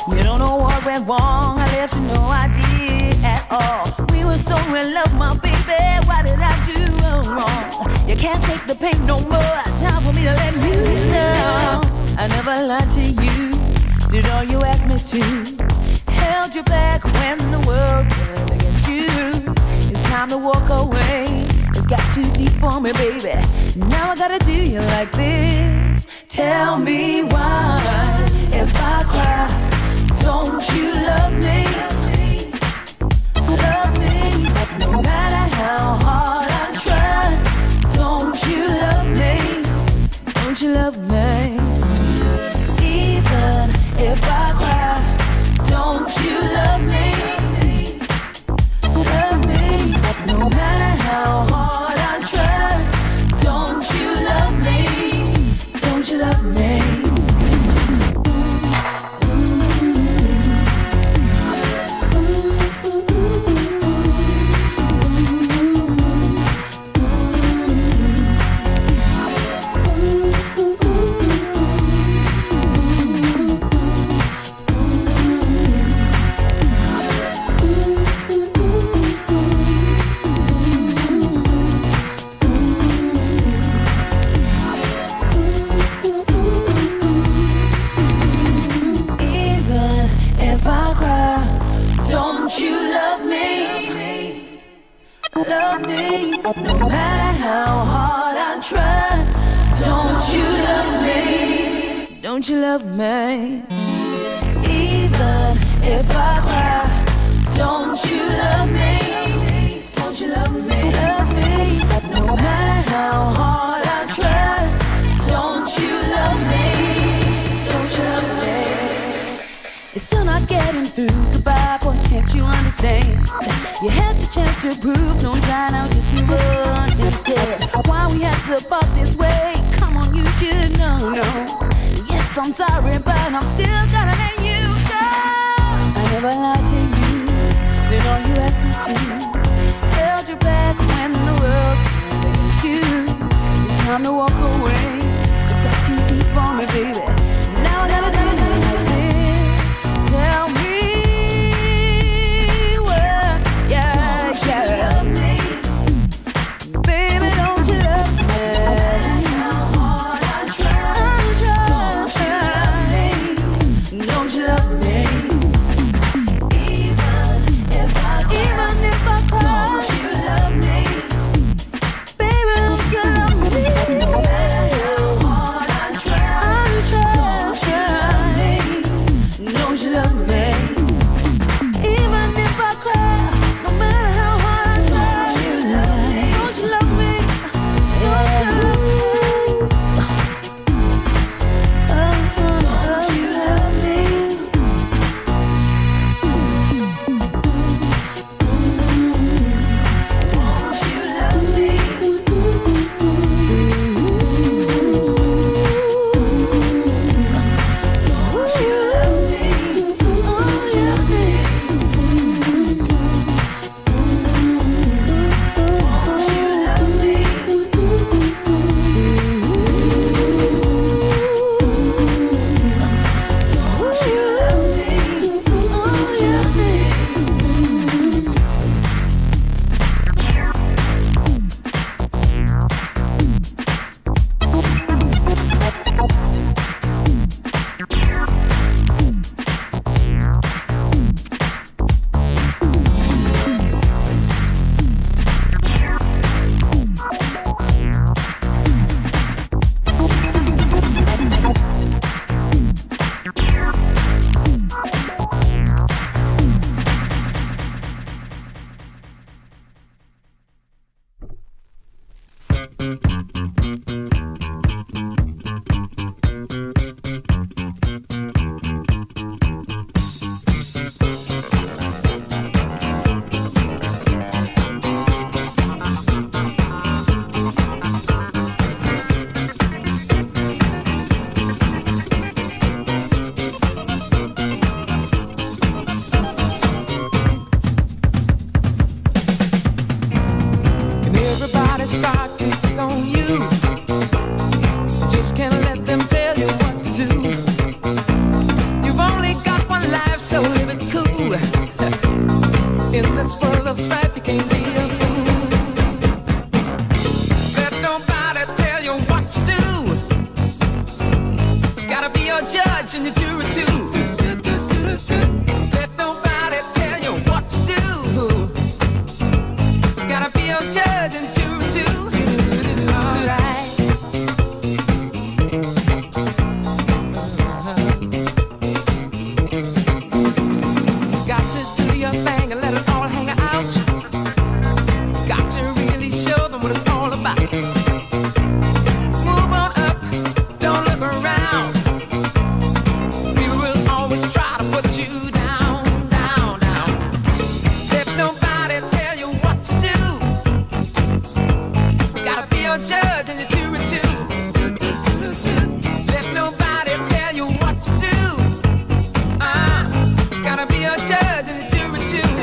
You don't know what went wrong, I left you no idea at all. We were so in love, my baby, what did I do wrong? You can't take the pain no more, time for me to let you know. I never lied to you, did all you asked me to. Held you back when the world turned against you. It's time to walk away, it's got too deep for me, baby. Now I gotta do you like this. Tell me why, if I cry, don't you love me? Love me, no matter how hard I try. Don't you love me? Don't you love me? Even if I cry, don't you love me? Love me, no matter how hard I try. Don't you love me? Don't you love me? Love me, no matter how hard I try. Don't you love me? Don't you love me? Even if I cry, don't you love me? Don't you love me? Love me, no matter how hard I try. Don't you love me? Don't you love me? It's still not getting through. Goodbye, boy, can't you understand? You had the chance to prove, don't try now, just move on instead. Why we have to part this way? Come on, you should know, no. Yes, I'm sorry, but I'm still gonna let you go. I never lied to you, did all you asked me to. Held you back when the world turned against you. It's time to walk away, it's got too deep for me, baby. Now I gotta do it like this. Tell me. start to pick on you. You just can't let them tell you what to do. judge and you're too. Let nobody tell you what to do. Gotta be a judge and you're too.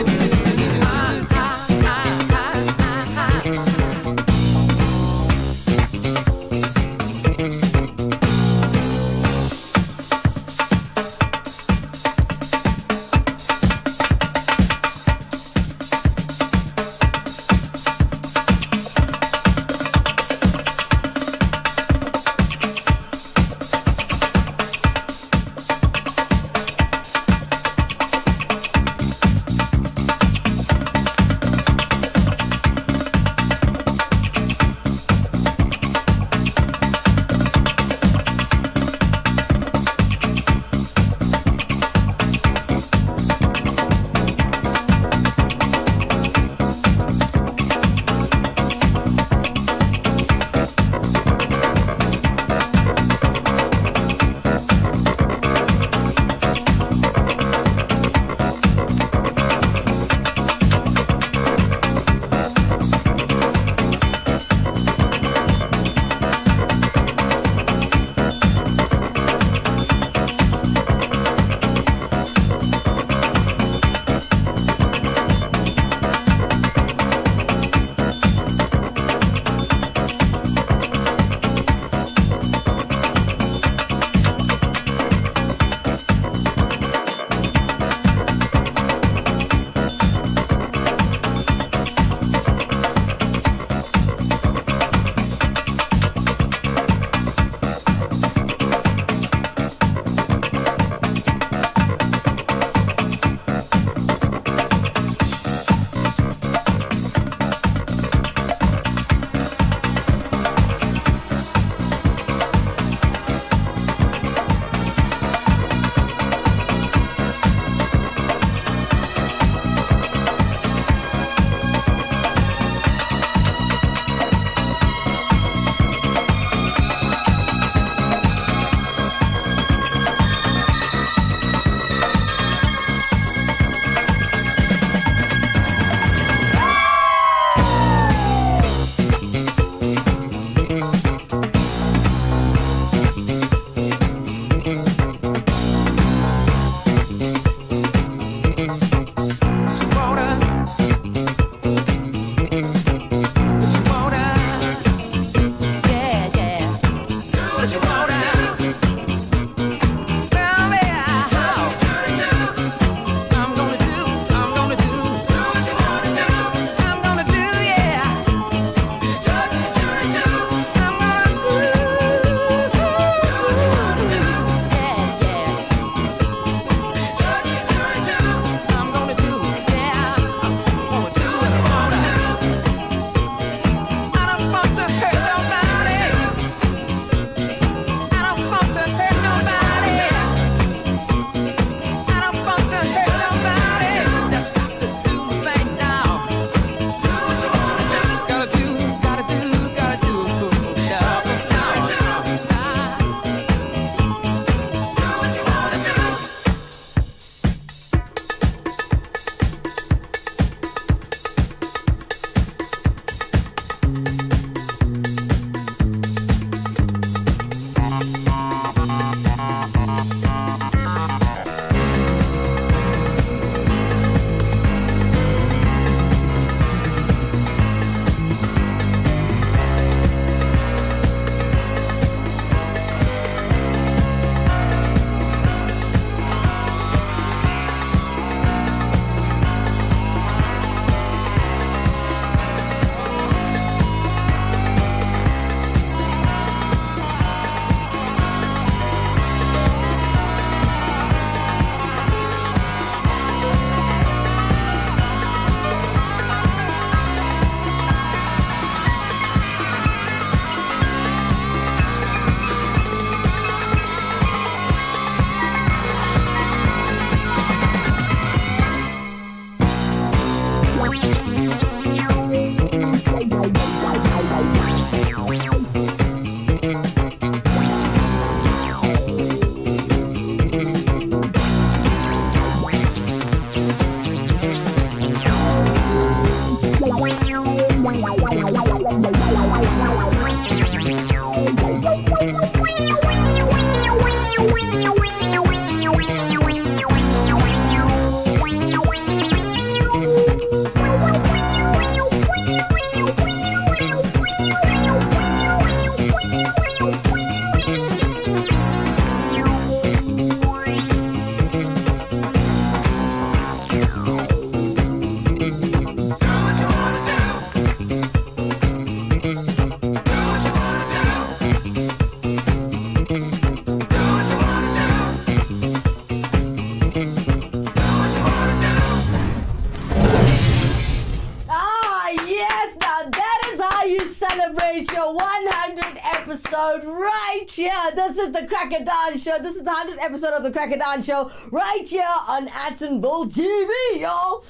episode right here. This is the Cracker Dan Show. This is the 100th episode of the Cracker Dan Show right here on Attenborough TV, y'all.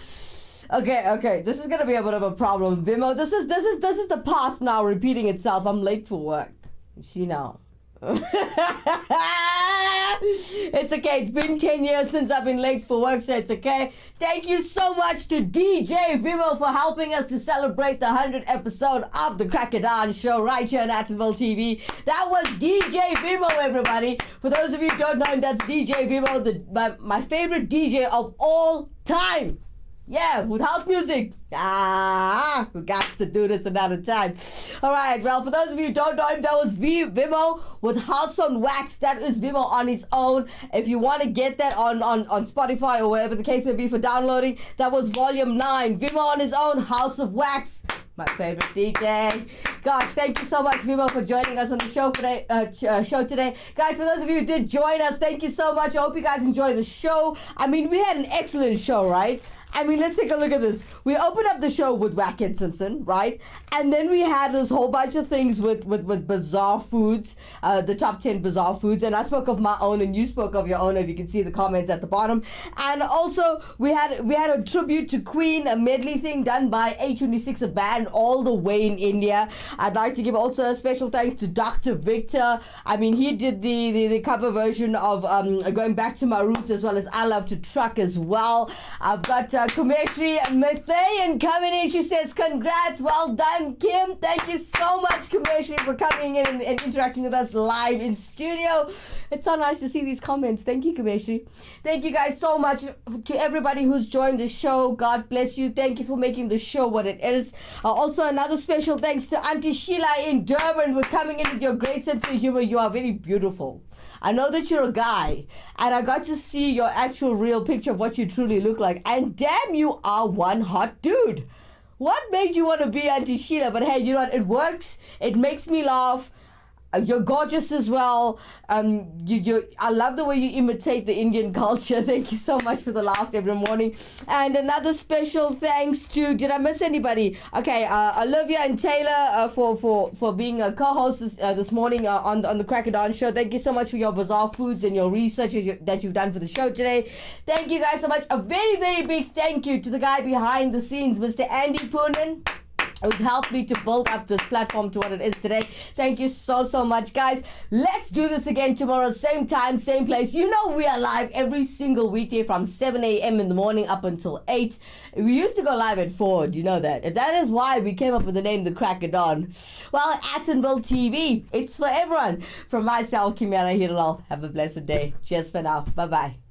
Okay. This is gonna be a bit of a problem, Vimo. This is the past now repeating itself. I'm late for work. She know. It's okay. It's been 10 years since I've been late for work, so it's okay. Thank you so much to DJ Vimo for helping us to celebrate the 100th episode of the Cracker Dan Show right here on Attenborough TV. That was DJ Vimo, everybody. For those of you who don't know him, that's DJ Vimo, my favorite DJ of all time. Yeah, with house music. We got to do this another time. All right, well, for those of you who don't know him, that was Vimo with House on Wax. That is Vimo on his own. If you want to get that on Spotify or wherever the case may be for downloading, that was Volume 9. Vimo on his own, House of Wax. My favorite DJ. Gosh, thank you so much, Vimo, for joining us on the show today. Guys, for those of you who did join us, thank you so much. I hope you guys enjoyed the show. I mean, we had an excellent show, right? I mean, let's take a look at this. We opened up the show with Wackhead Simpson, right? And then we had this whole bunch of things with bizarre foods, the top 10 bizarre foods. And I spoke of my own, and you spoke of your own, if you can see the comments at the bottom. And also, we had a tribute to Queen, a medley thing done by A26, a band all the way in India. I'd like to give also a special thanks to Dr. Victor. I mean, he did the cover version of Going Back to My Roots, as well as I Love to Truck as well. I've got Kumetri Mathayan coming in. She says, congrats, well done, Kim. Thank you so much, Kumetri, for coming in and interacting with us live in studio. It's so nice to see these comments. Thank you, Kumetri. Thank you guys so much to everybody who's joined the show. God bless you. Thank you for making the show what it is. Also, another special thanks to Auntie Sheila in Durban for coming in with your great sense of humor. You are very beautiful. I know that you're a guy, and I got to see your actual real picture of what you truly look like. And damn, you are one hot dude. What made you want to be Auntie Sheila? But hey, you know what? It works. It makes me laugh. You're gorgeous as well. I love the way you imitate the Indian culture. Thank you so much for the laughs every morning. And another special thanks to, did I miss anybody? Okay, Olivia and Taylor for being a co-host this morning on the Cracker Dan Show. Thank you so much for your bizarre foods and your research that you've done for the show today. Thank you guys so much. A very, very big thank you to the guy behind the scenes, Mr. Andy Poonen, who's helped me to build up this platform to what it is today. Thank you so much, guys. Let's do this again tomorrow, same time, same place. You know we are live every single weekday from 7 a.m. in the morning up until 8. We used to go live at 4, do you know that? And that is why we came up with the name The Cracker Dan. Well, Attenborough TV, it's for everyone. From myself, Kimera, Heeralal, have a blessed day. Cheers for now. Bye-bye.